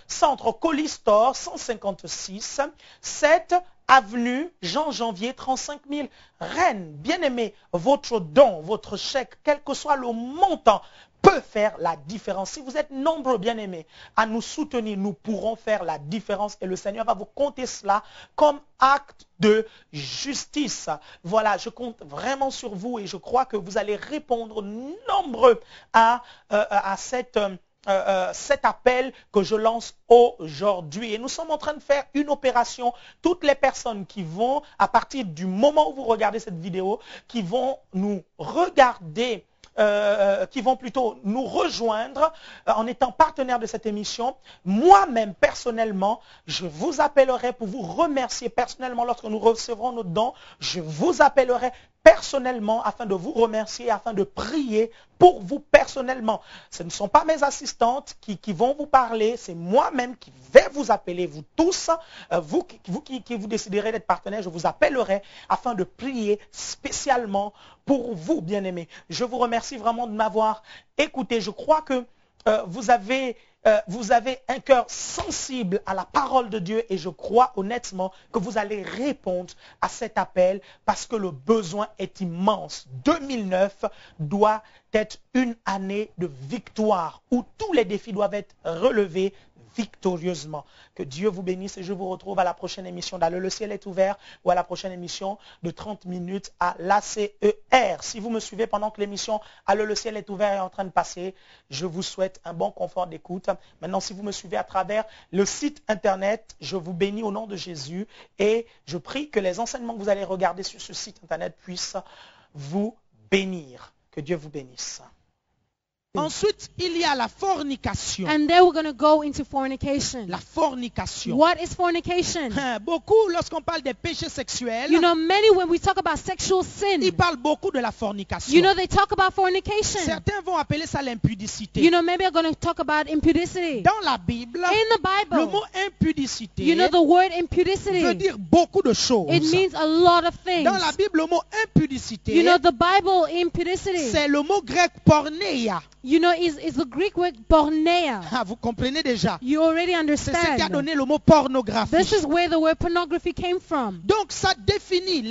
Centre Colistor 156 7 avenue Jean Janvier 35 000 Rennes. Bien aimé, votre don, votre chèque, quel que soit le montant, peut faire la différence. Si vous êtes nombreux, bien aimés, à nous soutenir, nous pourrons faire la différence et le Seigneur va vous compter cela comme acte de justice. Voilà, je compte vraiment sur vous et je crois que vous allez répondre nombreux à cet appel que je lance aujourd'hui. Et nous sommes en train de faire une opération. Toutes les personnes qui vont, à partir du moment où vous regardez cette vidéo, qui vont nous regarder, qui vont plutôt nous rejoindre en étant partenaire de cette émission, moi-même personnellement, je vous appellerai pour vous remercier personnellement lorsque nous recevrons notre don. Je vous appellerai personnellement afin de vous remercier, afin de prier pour vous personnellement. Ce ne sont pas mes assistantes qui vont vous parler, c'est moi-même qui vais vous appeler, vous tous, vous qui vous déciderez d'être partenaire, je vous appellerai afin de prier spécialement pour vous, bien-aimés. Je vous remercie vraiment de m'avoir écouté. Je crois que vous avez un cœur sensible à la parole de Dieu et je crois honnêtement que vous allez répondre à cet appel parce que le besoin est immense. 2009 doit être une année de victoire où tous les défis doivent être relevés victorieusement. Que Dieu vous bénisse et je vous retrouve à la prochaine émission d'Allô, le ciel est ouvert ou à la prochaine émission de 30 minutes à l'ACER. Si vous me suivez pendant que l'émission Allô, le ciel est ouvert est en train de passer, je vous souhaite un bon confort d'écoute. Maintenant, si vous me suivez à travers le site internet, je vous bénis au nom de Jésus et je prie que les enseignements que vous allez regarder sur ce site internet puissent vous bénir. Que Dieu vous bénisse. Ensuite, il y a la fornication. And then we're going to go into fornication. La fornication. What is fornication? Beaucoup, lorsqu'on parle des péchés sexuels, You know, many when we talk about sexual sin, ils parlent beaucoup de la fornication. you know, they talk about fornication. Certains vont appeler ça l'impudicité. You know, maybe I'm going to talk about impudicity. Dans la Bible, In the le Bible, mot impudicité you know, the word veut impudicity, dire beaucoup de choses. it means a lot of things. Dans la Bible, le mot impudicité, You know, the Bible impudicity, c'est le mot grec porneia. you know, is the Greek word porneia. Ah, vous comprenez déjà. You already C'est ce qui a understand. donné le mot pornographie. This is where the word pornography came from. Donc, ça définit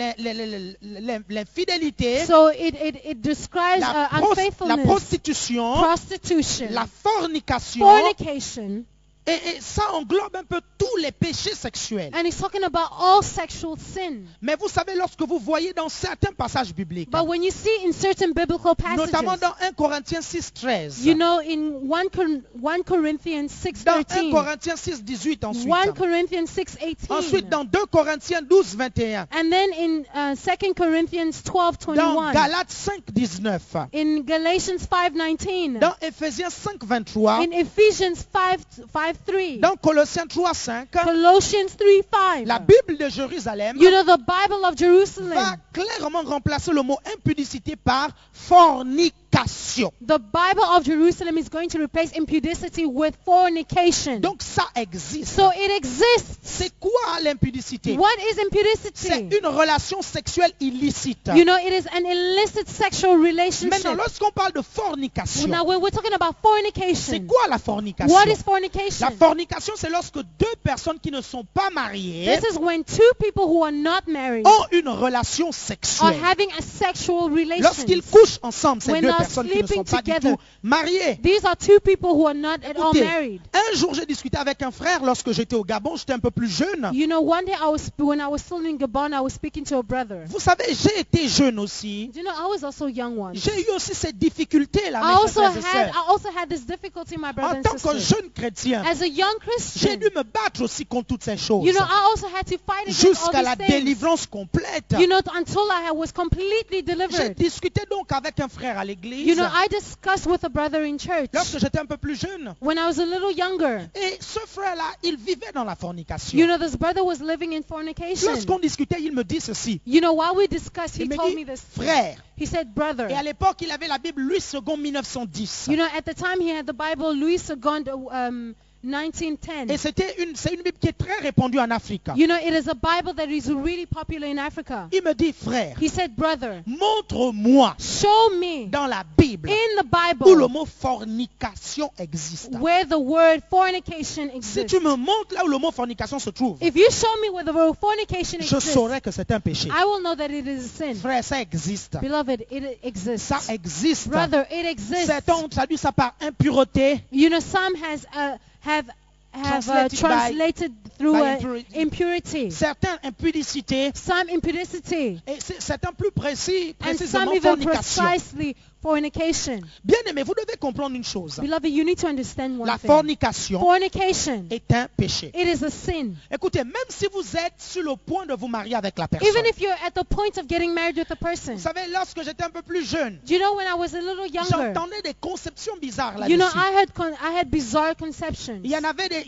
l'infidélité, So it describes la unfaithfulness, prostitution, prostitution, la fornication, fornication, et ça englobe un peu tous les péchés sexuels. and it's talking about all sexual sin. Mais vous savez, lorsque vous voyez dans certains passages bibliques, But when you see in certain biblical notamment passages, dans 1 Corinthiens 6, 13, you know, in 1 Corinthians dans 1 6:13, Corinthiens 6, 18 ensuite, 1 Corinthians 6:18, ensuite dans 2 Corinthiens 12, 21, and then in 2 Corinthians dans 12:21, Galates 5, 19, in Galatians 5:19, dans Éphésiens 5, 23, in Ephesians 5:3, dans Colossiens 3, 5, Colossians 3:5. la Bible de Jérusalem You know, the Bible of va Jerusalem clairement remplacer le mot impudicité par fornication. fornication. The Bible of Jerusalem is going to replace impudicity with fornication. Donc ça existe. So it exists. C'est quoi l'impudicité? What is C'est impudicity? une relation sexuelle illicite. You know, it is an illicit sexual Maintenant, relationship. lorsqu'on parle de fornication, Now, when we're talking about c'est fornication, quoi la fornication? what is fornication? La fornication, c'est lorsque deux personnes qui ne sont pas mariées This is when two people who are not married ont une relation are sexuelle. having a sexual Lorsqu'ils relation. couchent ensemble, ces When deux they are personnes qui ne sont sleeping pas du together. tout mariées. These are two people who are not at all Écoutez, married. un jour, j'ai discuté avec un frère lorsque j'étais au Gabon, j'étais un peu plus jeune. You know, one day when I was still in Gabon, I was speaking to a brother. Vous savez, j'ai été jeune aussi. Do you know, I was also young once. J'ai eu aussi cette difficulté-là, I mes also chers frères et sœurs. I also had this difficulty, my brother En and tant que sister. jeune chrétien, As a young j'ai Christian, dû me battre aussi contre toutes ces choses. you know, I also had to fight against all Jusqu'à la these things. délivrance complète. You know, until I was completely J'ai delivered. discuté donc avec un frère à l'église You know, I discussed with a brother in church lorsque j'étais un peu plus jeune. when I was a little younger. Et ce frère-là, il vivait dans la fornication. You know, this brother was living in fornication. Lorsqu'on discutait, il me dit ceci. You know, while we discussed, he Il me told dit, me this. frère. He said, brother. Et à l'époque, il avait la Bible Louis II 1910. You know, at the time he had the Bible, Louis II, 1910. Et c'est une Bible qui est très répandue en Afrique. You know, it is a Bible that is really popular in Africa. Il me dit, frère, He said, brother, montre-moi show me dans la Bible in the où le Bible mot fornication existe. where the word fornication Si exists. tu me montres là où le mot fornication se trouve, If you show me where the word fornication je exists, saurai que c'est un péché. I will know that it is a sin. Frère, ça existe. Beloved, it exists. Ça existe. Brother, it exists. Certains ont traduit ça par impureté. You know, some have translated through by impurity. impurity. Certains impudicité. Some impudicity. Et certains plus précis, And some précisément even fornication. precisely fornication. Bien aimé, vous devez comprendre une chose. Beloved, you need to understand one La thing. fornication Fornication, est un péché. it is a sin. Écoutez, même si vous êtes sur le point de vous marier avec la personne. Even if you're at the point of getting married with a person. Vous savez, lorsque j'étais un peu plus jeune, Do you know when I was a little younger? j'entendais des conceptions bizarres You là-dessus. know, I had bizarre conceptions. Il y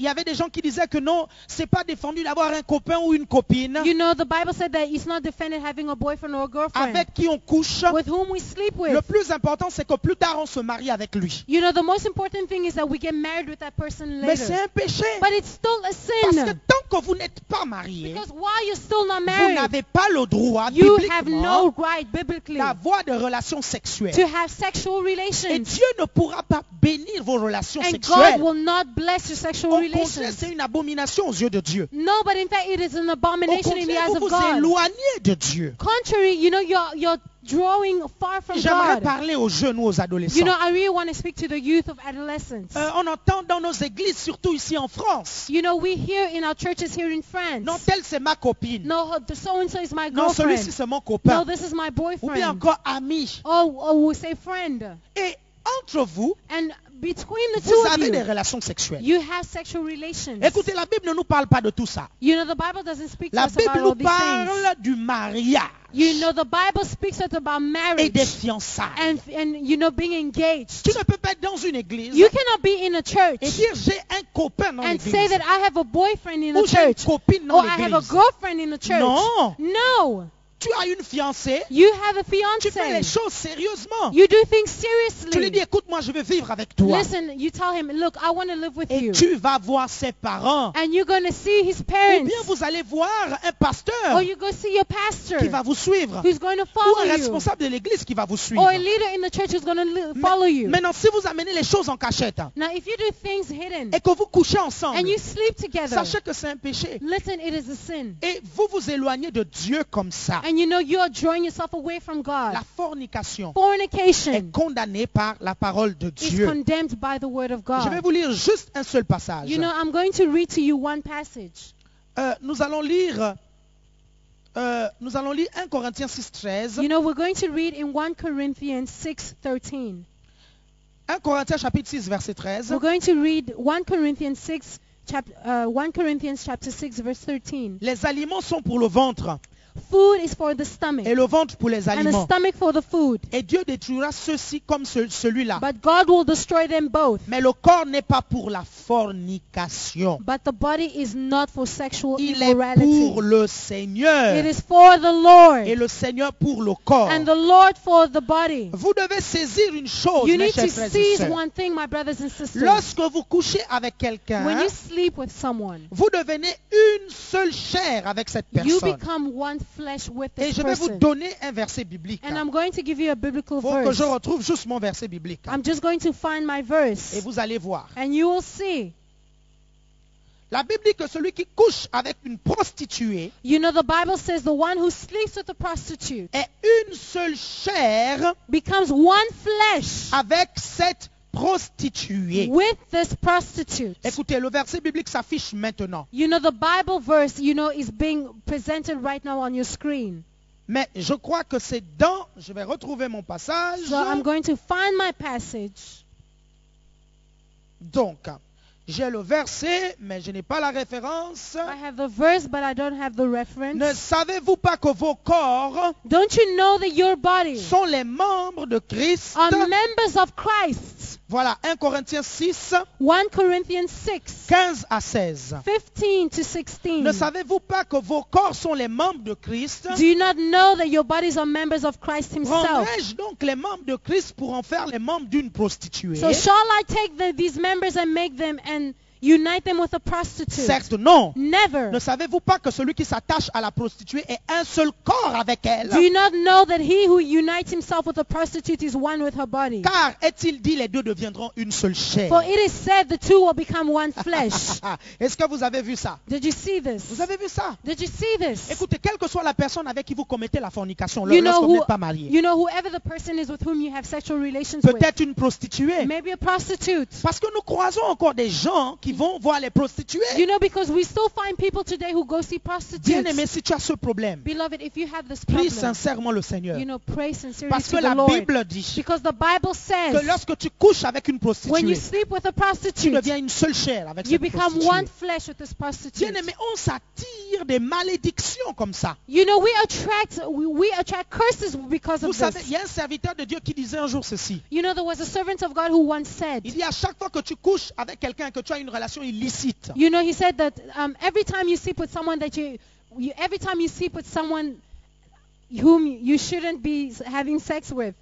avait des gens qui disaient que non, c'est pas défendu d'avoir un copain ou une copine You know, the Bible said that it's not defended having a boyfriend or a girlfriend avec qui on couche. with whom we sleep Le with. plus important, c'est que plus tard, on se marie avec lui. You know, the most important thing is that we get married with that person Mais c'est later. un péché. But it's still a Parce que sin. tant que vous n'êtes pas marié, Because while you're still not vous married, n'avez pas le droit, you have bibliquement, no right biblically d'avoir des relations sexuelles. to have sexual Et relations. Dieu ne pourra pas bénir vos relations And God sexuelles. will not bless your sexual Au contraire, relations. c'est une abomination aux yeux de Dieu. No, but in fact, it is an Au abomination in the contraire, eyes vous of vous God. éloignez de Dieu. Contrary, you know, you're drawing far from J'aimerais God. parler aux jeunes ou aux adolescents. You know, I really want to speak to the youth of adolescence. On entend dans nos églises, surtout ici en France. You know, we hear in our churches here in France. Non, telle c'est ma copine. No, the so-and-so is my Non, celui-ci girlfriend. c'est mon No, copain. this is my Ou bien boyfriend. encore ami. Oh, we say friend. Et entre vous, And between the two vous of avez des you, relations sexuelles. you have sexual relations. Écoutez, la Bible ne nous parle pas de tout ça. You know, the Bible doesn't speak to La us Bible about nous all these things. parle du mariage You know, the Bible speaks to us about et marriage des fiançailles. and you know, being engaged. Tu ne peux pas être dans une église You cannot be in a et church dire j'ai un copain dans and say l'église. that I have a boyfriend in a Ou j'ai une church copine dans or I have a l'église. girlfriend in a church. Non. No. Tu as une fiancée, You have a tu fais les fiance. choses sérieusement. You do things Tu lui dis, seriously. écoute, moi je veux vivre avec toi. Listen, you tell him, look, I want to live with Et you. tu vas voir ses parents. And you're going to see his Ou parents. bien vous allez voir un pasteur Or you go see your pastor qui va vous suivre. who's going to Ou follow un you. responsable de l'église qui va vous suivre. Or a leader in the church who's going to follow you. Maintenant, si vous amenez les choses en cachette Now, if you do things hidden et que vous couchez ensemble, and you sleep together, sachez que c'est un péché. listen, it is a sin. Et vous vous éloignez de Dieu comme ça. And you know you are drawing yourself away from God. La fornication est Fornication condamnée par la parole de is Dieu. condemned by the word of Je vais God. vous lire juste un seul passage. You know, I'm going to read to you one passage. Nous allons lire 1 Corinthiens 6:13. You know, we're going to read in 1 Corinthians 6:13. 1 Corinthiens chapitre 6 verset 13. We're going to read 1 Corinthians 6 1 Corinthians chapter 6 verse 13. Les aliments sont pour le ventre, Food is for the stomach, et le ventre pour les and the aliments. stomach for the food. Et Dieu détruira ceci comme celui-là. But God will destroy them both. Mais le corps n'est pas pour la fornication. But the body is not for sexual Il est immorality. pour le Seigneur. It is for the Lord, Et le Seigneur pour le corps. and the Lord for the body. Vous devez saisir une chose, You mes need to chers frères et seize sœurs. one thing, my brothers and sisters. Lorsque vous couchez avec quelqu'un, When you sleep with someone, vous devenez une seule chair avec cette you personne. become one flesh with Et this je vais vous person. donner un verset biblique. And I'm going to give you a biblical Il faut que je verse. retrouve juste mon verset biblique. I'm just going to find my Et verse, vous allez voir. and you will see. La Bible dit que celui qui couche avec une prostituée You know, the Bible says the one who sleeps with a prostitute est une seule chair becomes one flesh avec cette prostituée. with this prostitute. Écoutez, le verset biblique s'affiche maintenant. You know, the Bible verse, is being presented right now on your screen. Mais je crois que c'est dans... Je vais retrouver mon passage. So I'm going to find my passage. Donc, j'ai le verset, mais je n'ai pas la référence. I have the verse, but I don't have the Ne reference. savez-vous pas que vos corps Don't you know that your body sont les membres de Christ? are members of Christ? Voilà, 1 Corinthiens 6, 1 Corinthians 6, 15 à 16. 15 to 16. Ne savez-vous pas que vos corps sont les membres de Christ? Do you not know that your bodies are members of Christ himself? Prendrai-je donc les membres de Christ pour en faire les membres d'une prostituée? So shall I take these members and make them and unite them with a prostitute? Certes, non. Never. Ne savez-vous pas que celui qui s'attache à la prostituée est un seul corps avec elle? Do you not know that he who unites himself with a prostitute is one with her body? Car est-il dit, les deux deviendront une seule chair. For it is said the two will become one flesh. Est-ce que vous avez vu ça? Did you see this? Vous avez vu ça? Did you see this? Écoutez, quelle que soit la personne avec qui vous commettez la fornication, You lorsque know vous who, n'êtes pas marié, you know whoever the person is with whom you have sexual relations with. peut-être une prostituée. Maybe a prostitute. Parce que nous croisons encore des gens qui vont voir les prostituées. You know, because we still find people today who go see Bien aimé, prostitutes. si tu as ce problème, Beloved, if you have this prie problem, sincèrement le Seigneur. you know, pray sincerely Parce que to the la Lord. Bible dit Because the Bible que says lorsque tu couches avec une when you prostituée, sleep with a tu prostitute, deviens une seule chair avec you cette become prostituée. one flesh with this Bien prostitute. aimé, on s'attire des malédictions comme ça. You know, we attract curses because Vous of savez, il this. y a un serviteur de Dieu qui disait un jour ceci. You know, there was a servant of God who once said, Il dit à chaque fois que tu couches avec quelqu'un que tu as une relation illicite, you know, he said that every time you sleep with someone every time you sleep with someone whom you shouldn't be having sex with,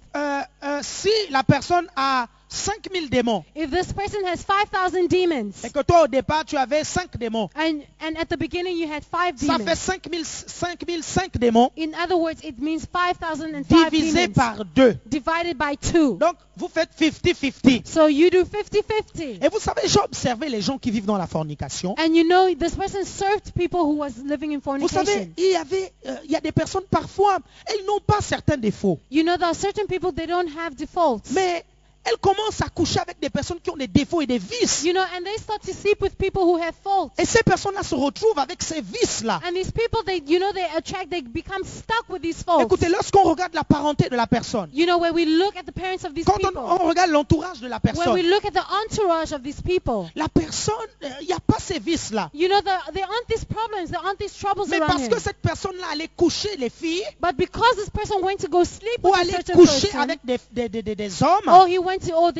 si la personne a 5000 démons if this person has 5,000 demons, et que toi au départ tu avais 5 démons, and at the beginning you had 5 ça fait demons. 5005 démons In other words, it means 5,005 divisé demons par 2. divided by 2. Donc vous faites 50-50. So you do 50-50. Et vous savez, j'ai observé les gens qui vivent dans la fornication. And you know, this person served people who was living in Vous savez, fornication. il y a des personnes parfois, elles n'ont pas certains défauts, You know, there are certain people, they don't have defaults. mais elles commencent à coucher avec des personnes qui ont des défauts et des vices. You know, and they start to sleep with people who have faults. Et ces personnes-là se retrouvent avec ces vices-là. And these people, they become stuck with these faults. Écoutez, lorsqu'on regarde la parenté de la personne, You know, when we look at the parents of these quand people, on regarde l'entourage de la when we personne, look at the entourage of these people, la personne, il n'y a pas ces vices-là. you know, there aren't these problems, there aren't these troubles Mais around parce him. que cette personne-là allait coucher les filles But because this person went to go sleep ou with a allait certain coucher person, avec des hommes,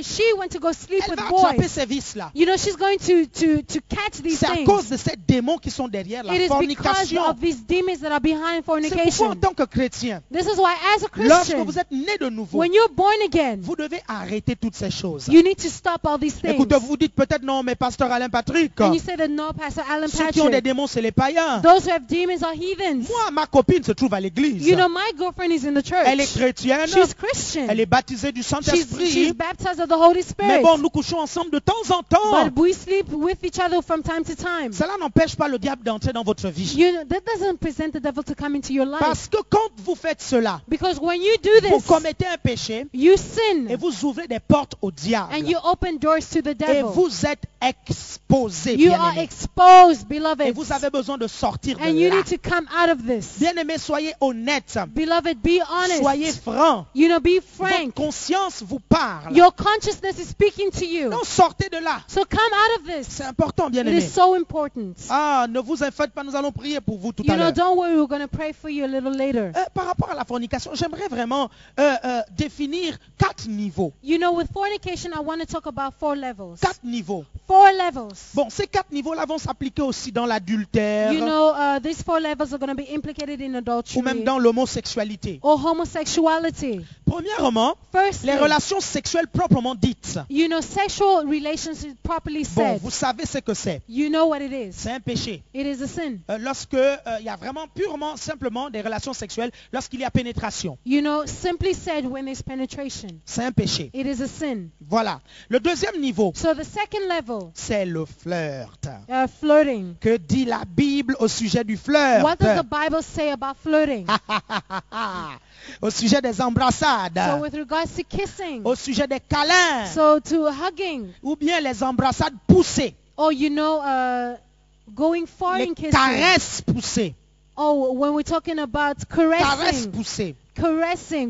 she went to go sleep elle with va attraper boys, ces vices-là. you know, she's going to catch these C'est à things. cause de ces démons qui sont derrière la It is because fornication. of these demons that are behind C'est pourquoi en fornication. tant que chrétien, This is why as a lorsque Christian, vous êtes né de nouveau, when you're born again, vous devez arrêter toutes ces choses. you need to stop all these things. Écoutez, vous dites peut-être non, mais pasteur Alain Patrick, And you say that no, Pastor Alan ceux qui ont des Patrick, démons, c'est les païens. those who have demons are heathens. Moi, ma copine se trouve à l'église. You know, my girlfriend is in the church. Elle est chrétienne, She's Christian. elle est baptisée du She's Saint-Esprit. baptized of the Holy Mais Spirit. bon, nous couchons ensemble de temps en temps. But we sleep with each other from time to time. Cela n'empêche pas le diable d'entrer dans votre vie. You know, that doesn't present the devil to come into your life. Parce que quand vous faites cela, Because when you do vous this, commettez un péché you et sin vous ouvrez des portes au diable. and you open doors to the Et devil. vous êtes exposé, You are bien-aimé. exposed, Et beloved. vous avez besoin de sortir de And you là. need to come out of this. Bien-aimé, soyez honnête. Beloved, be Soyez honest. franc. You know, be Votre frank. conscience vous parle. Your consciousness is speaking to you. Non, sortez de là. So come out of this. C'est important, It bien-aimé. is so important. Ah, ne vous inquiétez pas, nous allons prier pour vous tout You à know, l'heure. don't worry, we're going to pray for you a little later. Par rapport à la fornication, j'aimerais vraiment définir 4 niveaux. You know, with fornication, I want to talk about 4 levels. 4 niveaux. 4 levels. Bon, ces 4 niveaux-là vont s'appliquer aussi dans l'adultère You know, these 4 levels are going to be implicated in ou adultery même dans l'homosexualité. or homosexuality. Premièrement, Firstly, les relations sexuelles proprement dites. you know, sexual relationships properly Bon, said. vous savez ce que c'est. You know what it is. C'est un péché. It is a sin. Lorsque il y a vraiment purement, simplement des relations sexuelles, lorsqu'il y a pénétration, You know, simply said, when there's penetration, c'est un péché. it is a sin. Voilà. Le deuxième niveau, So the second level, c'est le flirt. flirting. Que dit la Bible au sujet du flirt? What does the Bible say about flirting? Au sujet des embrassades, So with regards to kissing, au sujet des câlins, so to hugging, ou bien les embrassades poussées, or you know, going far les in kissing. caresses poussées, Oh, when we're talking about caresses caressing, poussées.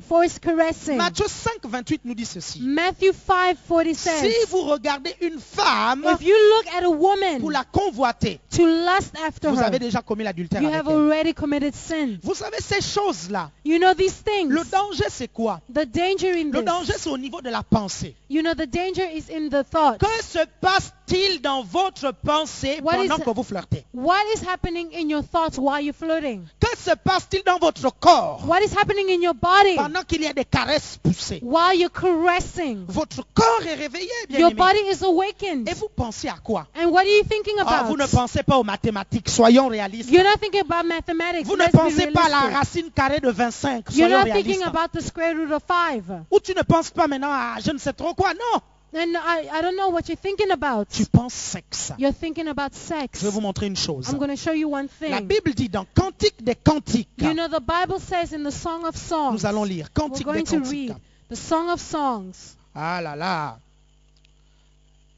forced caressing. Matthieu 5, 28 nous dit ceci. Matthew 5:40 Si says, vous regardez une femme if you look at a pour woman la convoiter, to lust after vous her, avez déjà commis l'adultère you avec have elle. already committed sin. Vous savez ces choses-là, You know these things. le danger c'est quoi? The danger in Le this. danger c'est au niveau de la pensée. You know, the danger is in the thought. Que se passe-t-il dans votre pensée What is- pendant que vous flirtez? What is happening in your thoughts while you're flirting? Que se passe-t-il dans votre corps What is happening in your body pendant qu'il y a des caresses poussées? while you're caressing? Votre corps est réveillé, bien Your aimé. body is awakened. Et vous pensez à quoi? And what are you thinking Ah, about? vous ne pensez pas aux mathématiques, soyons réalistes. You're not thinking about mathematics. Vous ne Let's be pensez pas à la realistic. racine carrée de 25, You're soyons not thinking réalistes. about the square root of 5. Ou tu ne penses pas maintenant à je ne sais trop quoi, non. And I don't know what you're thinking about. Tu penses sexe. You're thinking about sex. Je vais vous montrer une chose. I'm going to show you one La thing. Bible dit dans Cantique des Cantiques, You know, the Bible says in the Song of Songs, nous allons lire we're Cantique des going to Cantiques. read the Song of Songs. Ah là là.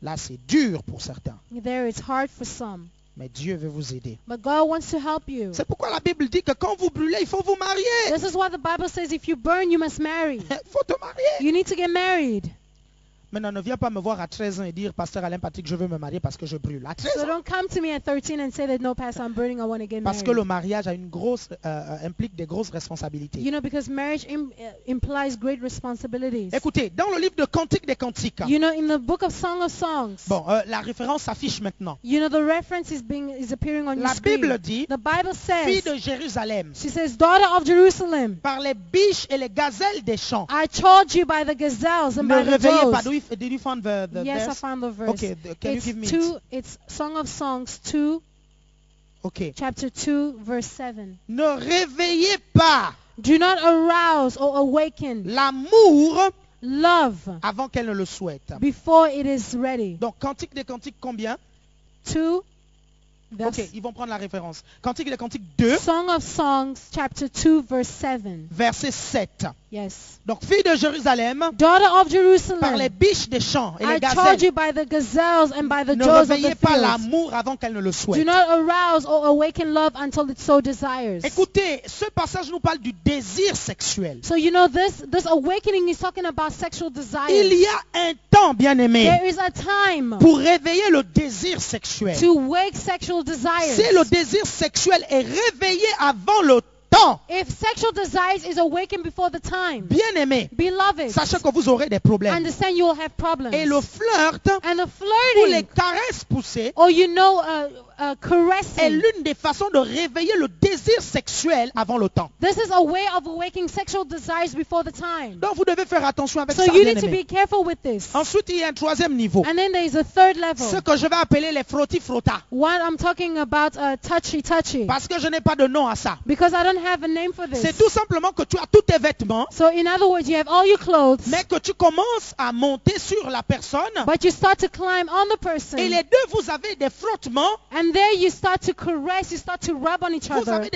Là, c'est dur pour certains. There it's hard for some. Mais Dieu veut vous aider. But God wants to help you. C'est pourquoi la Bible dit que quand vous brûlez, il faut vous marier. This is why the Bible says if you burn, you must marry. Il faut te marier. You need to get married. Maintenant, ne viens pas me voir à 13 ans et dire, Pasteur Alain Patrick, je veux me marier parce que je brûle. À 13 So ans. don't come to me at 13 and say that, no, Pastor, I'm burning, I want to get Parce que le married. mariage a une grosse, implique des grosses responsabilités. You know, because marriage implies great responsibilities. Écoutez, dans le livre de Cantique des Cantiques, You know, in the book of Song of Songs, bon, la référence s'affiche maintenant. you know, the reference is appearing on your La screen. Bible dit, The Bible fille says, de Jérusalem, she says, daughter of Jerusalem, par les biches et les gazelles des champs. I charge you by the gazelles and Ne by the réveillez pas. does. Did you find the Yes, I verse? found the verse. Okay, can you give me it? It's Song of Songs 2, Ok. chapter 2, verse 7. Ne réveillez pas Do not arouse or awaken l'amour love avant qu'elle ne le souhaite. before it is ready. Donc, Cantique des Cantiques, combien? 2, Ok, ils vont prendre la référence. Cantique des Cantiques 2, Song of Songs, chapter 2, verse 7. verset 7. Yes. Donc, fille de Jérusalem, Daughter of par les Jerusalem, biches des champs et les I charge gazelles, you by the gazelles and by the ne jaws of réveillez the pas fields. l'amour avant qu'elle ne le Do souhaite. not arouse or awaken love until it so desires. Écoutez, ce passage nous parle du désir sexuel. So you know this awakening is talking about sexual desires. Il y a un temps, bien aimé, There is a time pour réveiller le désir sexuel. to wake sexual Si desires. le désir sexuel est réveillé avant le temps, If sexual desires is awakened before the time, bien aimé, beloved, sachez que vous aurez des problèmes. understand you will have problems. Et le flirt And the ou les flirting, caresses poussées or you know, est caressing, l'une des façons de réveiller le désir sexuel avant le temps. this is a way of awakening sexual desires before the time. Donc vous devez faire attention avec So ça, you bien need to aimé. be careful with this. Ensuite, il y a un troisième niveau. And then there is a third Ce level. que je vais appeler les frotti-frotta. One, I'm talking about touchy. Parce que je n'ai pas de nom à ça. Because I don't have a name for C'est this. tout simplement que tu as tous tes vêtements, So in other words, you have all your clothes, mais que tu commences à monter sur la personne. but you start to climb on the Et person. les deux, vous avez des frottements And from there you start to caress, you start to rub on each Vous other. avez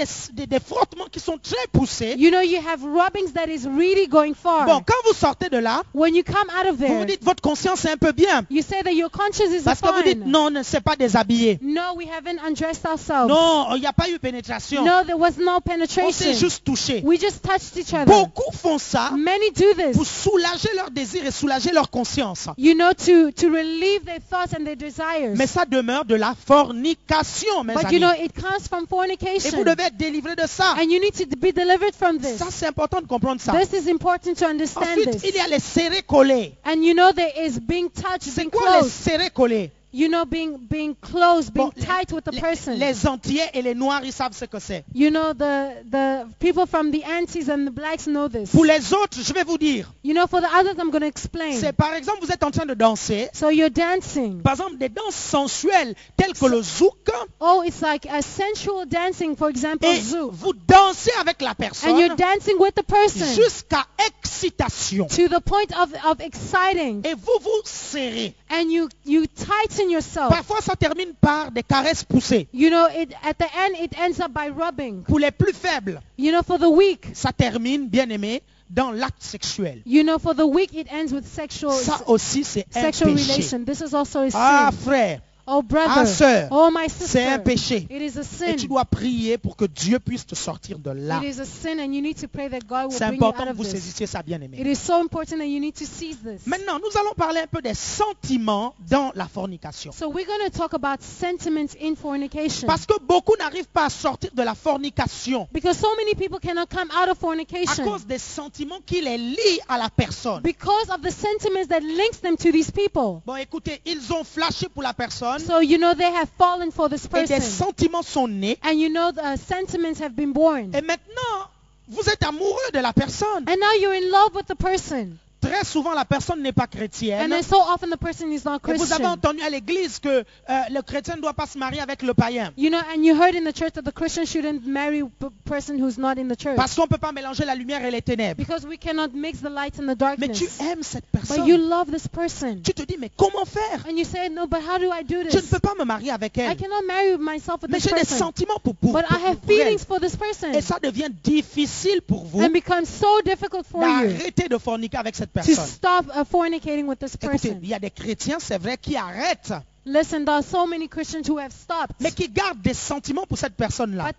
des frottements qui sont très poussés. You know, you have rubbings that is really going far. Bon, quand vous sortez de là, When you come out of vous vous there, dites votre conscience est un peu bien. you say that your conscience is Parce que vous dites fine. non, on ne s'est pas déshabillé. No, we haven't undressed ourselves. Non, il n'y a pas eu pénétration. No, there was no On s'est penetration. juste touché. We just touched each other. Beaucoup font ça Many do pour this, soulager leur désir et soulager leur conscience. you know, to relieve their thoughts and their desires. Mais ça demeure de la fornication, mes But amis. you know, it comes from Et fornication. vous devez être délivré de ça. And you need to be delivered from this. Ça, c'est important de comprendre ça. This is important to understand Ensuite, this. il y a les serrés-collés. And you know, there is being touched, C'est being quoi les close. serrés-collés? You know, being close, being Bon, tight with the person. les Antillais et les Noirs, ils savent ce que c'est. You know, the people from the Antilles and the blacks know this. Pour les autres, je vais vous dire. You know, for the others, I'm going to explain. C'est par exemple, vous êtes en train de danser. So you're dancing. Par exemple, des danses sensuelles telles que le zouk. Oh, it's like a sensual dancing, for example, Et zouk. vous dansez avec la And personne you're dancing with the person jusqu'à excitation. to the point of exciting. Et vous vous serrez. And you tighten yourself. Parfois, ça termine par des caresses poussées. You know, at the end, it ends up by rubbing. Pour les plus faibles, You know, for the weak. ça termine, bien aimé, dans l'acte sexuel. You know, for the weak, it ends with sexual aussi, c'est un sexual péché. relation. This is also a sin. Ah, frère, Oh, brother. sœur, Oh, my c'est un sister. péché. It is a Et sin. tu dois prier pour que Dieu puisse te sortir de là. It is a sin, and you need to pray that God will C'est bring you important out que of vous this. saisissiez ça, bien It aimé. is so important that you need to seize this. Maintenant, nous allons parler un peu des sentiments dans la fornication. So we're going to talk about sentiments in fornication. Parce que beaucoup n'arrivent pas à sortir de la fornication Because so many people cannot come out of à fornication cause des sentiments qui les lient à la personne. because of the sentiments that links them to these people. Bon, écoutez, ils ont flashé pour la personne So you know they have fallen for this et des person. sentiments sont nés. And you know the sentiments have been born. Et maintenant, vous êtes amoureux de la personne. And now you're in love with the person. Très souvent, la personne n'est pas chrétienne. And then so often the person is not Et vous avez Christian. entendu à l'église que le chrétien ne doit pas se marier avec le païen. You know, and you heard in the church that the Christian shouldn't marry a person who's not in the church. Parce qu'on ne peut pas mélanger la lumière et les ténèbres. Because we cannot mix the light and the Mais tu darkness. aimes cette But you personne. love this person. Tu te dis, mais comment faire? And you say, no, but how do I do Je ne this? peux pas me marier avec I elle. cannot marry myself with Mais this j'ai des person. sentiments pour But I have pour elle. feelings for this person. Et ça devient difficile pour vous And becomes so difficult for you d'arrêter de forniquer avec cette to personne. stop fornicating with this Écoutez, person. il y a des chrétiens, c'est vrai, qui arrêtent, Listen, there are so many Christians who have stopped. mais qui gardent des sentiments pour cette personne-là. But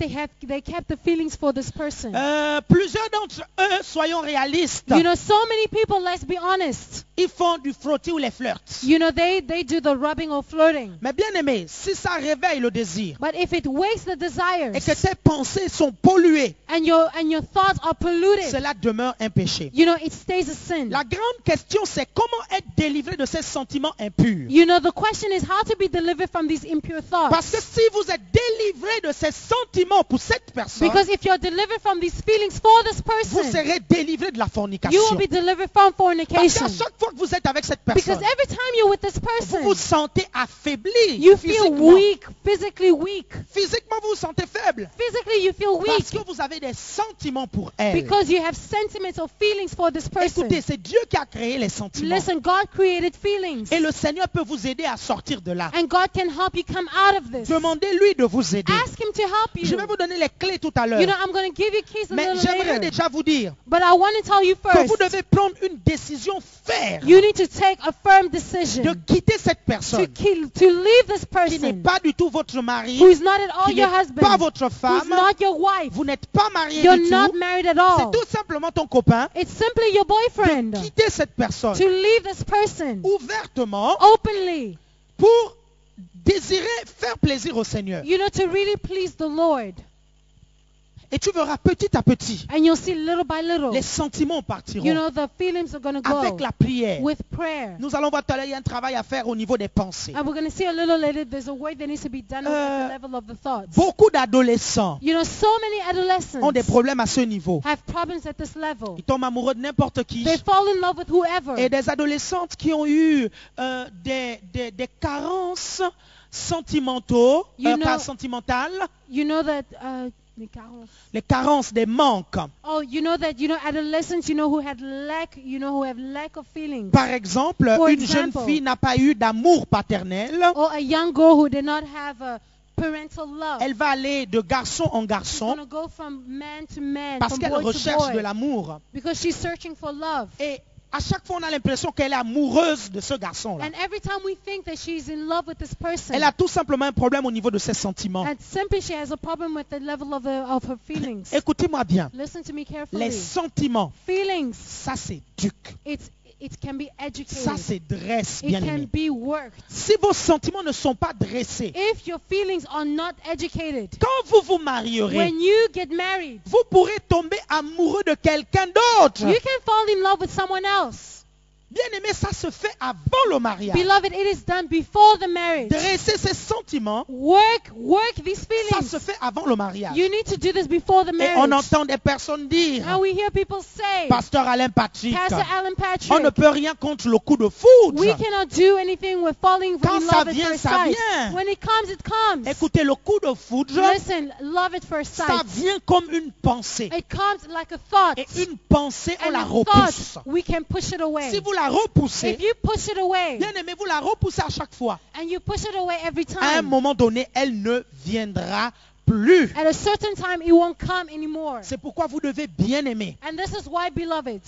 they kept the feelings for this person. Plusieurs d'entre eux, soyons réalistes, You know, so many people, let's be honest. ils font du frottis ou les flirts. You know, they do the rubbing or flirting. Mais bien aimé, si ça réveille le désir But if it wakes the desires et que tes pensées sont polluées, and your thoughts are polluted, cela demeure un péché. you know, it stays a sin. La grande question, c'est comment être délivré de ces sentiments impurs. You know, the question is how to be delivered from these impure Parce que thoughts. si vous êtes délivré de ces sentiments pour cette personne, Because if you're delivered from these feelings for this vous person, serez délivré de la you fornication. will be delivered from Parce fornication. qu'à chaque fois que vous êtes avec cette Because personne, every time you're with this vous vous person, sentez affaibli you feel physiquement. weak, physically weak. Physiquement, vous vous sentez faible. Physically, you feel Parce weak que vous avez des sentiments pour elle. because you have sentiments or feelings for this person. Écoutez, c'est Dieu qui a créé les sentiments. Listen, God created feelings. Et le Seigneur peut vous aider à sortir de là. And God can help you come out of this. Demandez-lui de vous aider. Ask Him to help you. Je vais vous donner les clés tout à l'heure. You know, I'm going to give you keys a Mais little j'aimerais later. déjà vous dire But I want to tell you que first, vous devez prendre une décision ferme you need to take a firm de decision quitter cette to personne leave this qui n'est person pas du tout votre mari, who is not at all qui your n'est husband, pas votre who's femme, not your wife. vous n'êtes pas marié You're du not tout. married at C'est all. tout simplement ton copain. It's simply your boyfriend. De quitter cette personne To leave this person ouvertement openly, pour désirer faire plaisir au Seigneur. you know, to really please the Lord. Et tu verras petit à petit, And you'll see little by little, les sentiments partiront you know, the feelings are going to go avec la prière. with prayer. Nous allons voir tout à l'heure, il y a un travail à faire au niveau des pensées. And we're going to see a little later, there's a work that needs to be done at the level of the thoughts. Beaucoup d'adolescents You know, so many adolescents ont des problèmes à ce niveau. have problems at this level. Ils tombent amoureux de n'importe qui. They fall in love with whoever. Et des adolescentes qui ont eu des carences sentimentaux, You know- pas sentimentales, You know that, les carences, des manques. adolescents, who had lack, who have lack of feelings. Par exemple, For une jeune example. fille n'a pas eu d'amour paternel. Or a young girl who did not have parental love. Elle va aller de garçon en She's garçon going to go from man to man, parce from qu'elle boy to recherche de boy, l'amour. because she's searching for love. Et à chaque fois, on a l'impression qu'elle est amoureuse de ce garçon-là. And every time we think that she's in love with this person, Elle a tout simplement un problème au niveau de ses sentiments. and simply she has a problem with the level of her feelings. Écoutez-moi bien. Listen to me Les carefully. sentiments, Feelings, ça s'éduque. it can be Ça educated. se dresse, It bien can aimé. be worked. Si vos sentiments ne sont pas dressés, If your feelings are not educated, quand vous vous marierez, when you get married, vous pourrez tomber amoureux de quelqu'un d'autre. you can fall in love with someone else. Bien aimé, ça se fait avant le mariage. Beloved, it is done before the marriage. Dresser ses sentiments, Work these ça feelings. se fait avant le mariage. You need to do this before the Et on marriage. entend des personnes dire, And we hear people say, Pasteur Alain Patrick, Pastor Alan on ne Patrick, peut rien contre le coup de foudre. we cannot do anything with falling Quand in ça love at vient, first ça sight. vient. When it comes, it comes. Écoutez, le coup de foudre, Listen, love at first ça sight. vient comme une pensée. It comes like a thought. Et une pensée, on And la a repousse. thought, we can push it away. Si vous la repoussez, If you push it away, bien aimé, vous la repoussez à chaque fois. and you push it away every À un time, moment donné, elle ne viendra plus. at a certain time, it won't come anymore. C'est pourquoi vous devez bien aimer. And this is why, beloveds,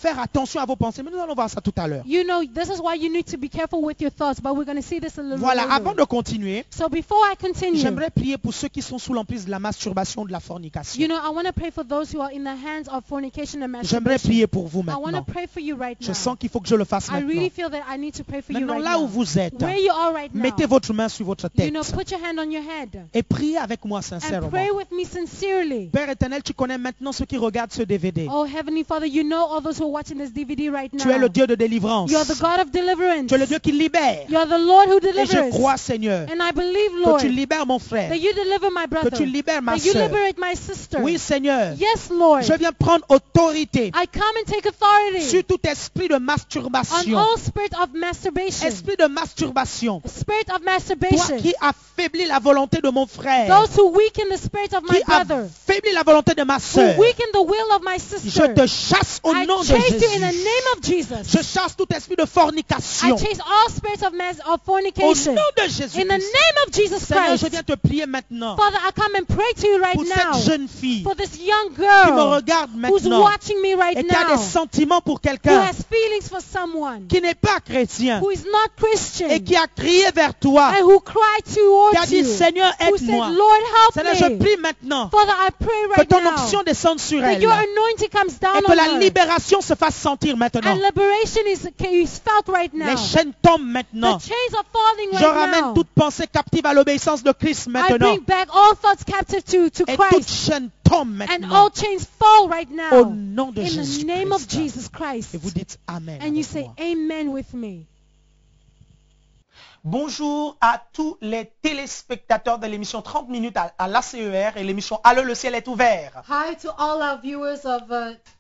Faire attention à vos pensées. Mais nous allons voir ça tout à l'heure. you know, this is why you need to be careful with your thoughts, but we're going to see this a little Voilà, later. avant de continuer, So before I continue, j'aimerais prier pour ceux qui sont sous l'emprise de la masturbation, de la fornication. you know, I want to pray for those who are in the hands of fornication and J'aimerais masturbation. prier pour vous I want to maintenant. pray for you right Je now. sens qu'il faut que je le fasse I maintenant. really feel that I need to pray for you Maintenant, right là où now. vous êtes, Where you are right now, mettez votre main sur votre you tête know, put your hand on your head et priez avec moi and sincèrement. pray with me sincerely. Père éternel, tu connais maintenant ceux qui regardent ce DVD. Oh, Heavenly Father, you know all those who are watching this DVD right now. Tu es le Dieu de délivrance. You're the God of deliverance. Tu es le Dieu qui libère. You're the Lord who Et je delivers. crois, Seigneur, And I believe, que Lord, tu libères mon frère, that you deliver my brother, que tu libères ma that you soeur. liberate my sister. Oui, Seigneur, Yes, Lord. je viens prendre autorité I come and take authority sur tout esprit de on masturbation. all spirit of masturbation. Esprit de masturbation. Spirit of Toi masturbation. qui affaiblis la volonté de mon frère, Those who weaken the spirit of my qui brother, affaiblis la volonté de ma who soeur, weaken the will of my je sister. te chasse au I nom de chase you in the Jésus. name of Jesus. Je chasse tout esprit de I fornication chase all spirits of au fornication. nom de Jésus. In the name of Jesus Seigneur, Christ. je viens te prier maintenant Father, I come and pray to you right pour now cette jeune fille for this young qui me girl regarde who's maintenant watching me right et qui a now, des sentiments pour who quelqu'un has feelings for someone qui n'est pas chrétien who is not Christian et qui a crié vers toi, and who cried qui a towards dit you, Seigneur, who said, aide-moi. Lord, Seigneur, help je me. prie maintenant Father, I pray que right ton now onction descende sur that elle your anointing comes down et que on la her libération se fasse sentir maintenant. and liberation is felt right now. Les chaînes tombent The maintenant. chains are falling Je right ramène now. toute pensée captive à l'obéissance de Christ I maintenant. bring back all thoughts captive to Et toute Christ, chaîne tombe and maintenant. all chains fall right Au now nom de in the Jésus name of Christ. Jesus Christ. Et vous dites Amen. And you avec say moi. amen with me. Bonjour à tous les téléspectateurs de l'émission 30 minutes à l'ACER et l'émission Allô, le ciel est ouvert. Hi to all our viewers of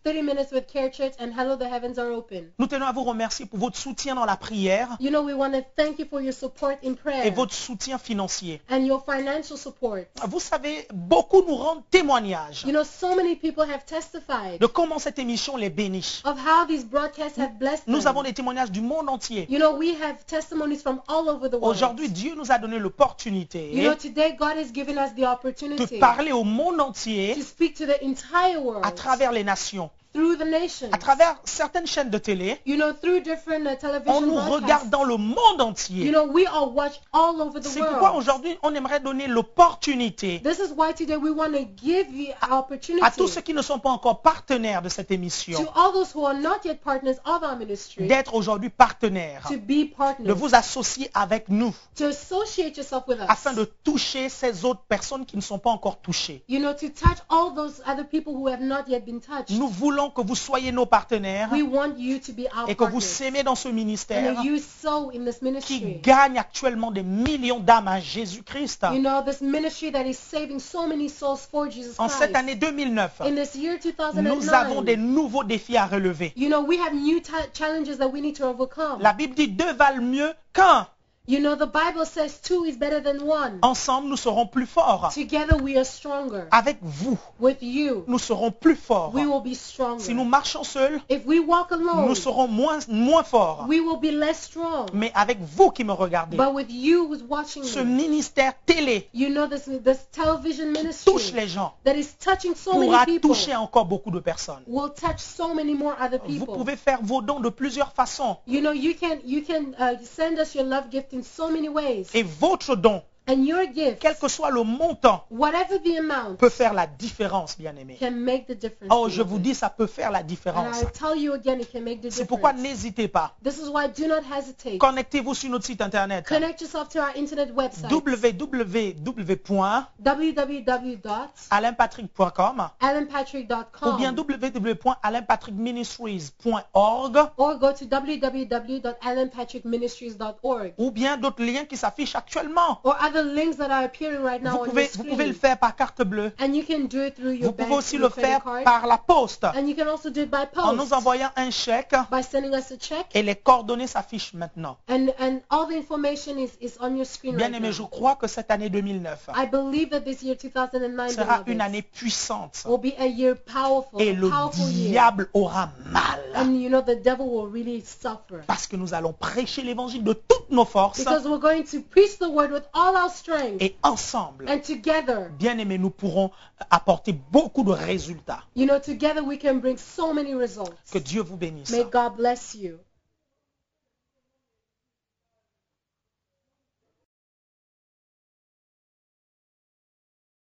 30 Minutes with Care Church and Hello, the Heavens Are Open. Nous tenons à vous remercier pour votre soutien dans la prière You know, we want to thank you for your support in et prayer votre soutien financier. and your financial support. Vous savez, beaucoup nous rendent témoignage You know, so many people have testified de comment cette émission les bénit. of how these broadcasts have blessed Nous them. avons des témoignages du monde entier. You know, we have testimonies from all over the world. Aujourd'hui, Dieu nous a donné l'opportunité You know, today God has given us the de opportunity parler au monde entier to speak to the entire world à travers les nations, through the nations. à travers certaines chaînes de télé. You know, through different On television nous broadcasts. regarde dans le monde You entier. know, we are watched all over the C'est pourquoi world. aujourd'hui, on aimerait donner l'opportunité This is why today we want to give you an opportunity à tous ceux qui ne sont pas encore partenaires de cette to émission all those who are not yet partners of our ministry d'être aujourd'hui partenaires, to be de partners, vous associer avec nous to associate yourself with us, afin de toucher ces autres personnes qui ne sont pas encore touchées. you know, to touch all those other people who have not yet been touched. Nous voulons que vous soyez nos partenaires We want you to be our et que vous partners s'aimez dans ce ministère and that you sow in this qui ministry. gagne actuellement des millions d'âmes à Jésus-Christ. You know, this ministry that is saving so many souls for Jesus En Christ. cette année 2009, In this year nous avons 2009, des nouveaux défis à relever. you know, we have new challenges that we need to overcome. La Bible dit deux valent mieux qu'un. You know, the Bible says two is better than one. Ensemble, nous serons plus forts. Together we are stronger. Avec vous, With you, nous serons plus forts. we will be stronger. Si nous marchons seuls, If we walk alone, nous serons moins forts. we will be less strong. Mais avec vous qui me regardez, But with you who's watching ce me, ministère télé you know this television touche ministry les gens, that is touching so pourra many people toucher encore beaucoup de personnes. will touch so many more other Vous people. pouvez faire vos dons de plusieurs façons. You know, you can send us your love gift in so many ways. Et votre don, And your gift, quel que soit le montant, whatever the amount, peut faire la différence, bien-aimés. can make the difference. Oh, je vous dis, ça peut faire la And différence. I tell you again, it can make the C'est pourquoi difference. n'hésitez pas. This is why do not hesitate. Connectez-vous sur notre site internet Connect yourself to our internet website, www.alainpatrick.com www.alanpatrick.com, ou bien www.alainpatrickministries.org or go to www.alanpatrickministries.org, ou bien d'autres liens qui s'affichent actuellement. or other links that are appearing right now on your Vous pouvez le screen. faire par carte bleue. And you can do it through your Vous pouvez bank, aussi your le faire credit card, par la poste and you can also do it by en nous post envoyant un chèque by sending us a check, et les coordonnées s'affichent maintenant. and all the information is on your screen right Bien-aimés, je now. crois que cette année 2009 I believe that this year 2009 sera une beloved, année puissante will be a year powerful, et a le powerful year. diable aura mal And you know the devil will really suffer. parce que nous allons prêcher l'évangile de toutes nos forces Because we're going to preach the word with all our strength. et ensemble, And together, bien-aimés, nous pourrons apporter beaucoup de résultats. you know, together we can bring so many results. Que Dieu vous bénisse. May God bless you.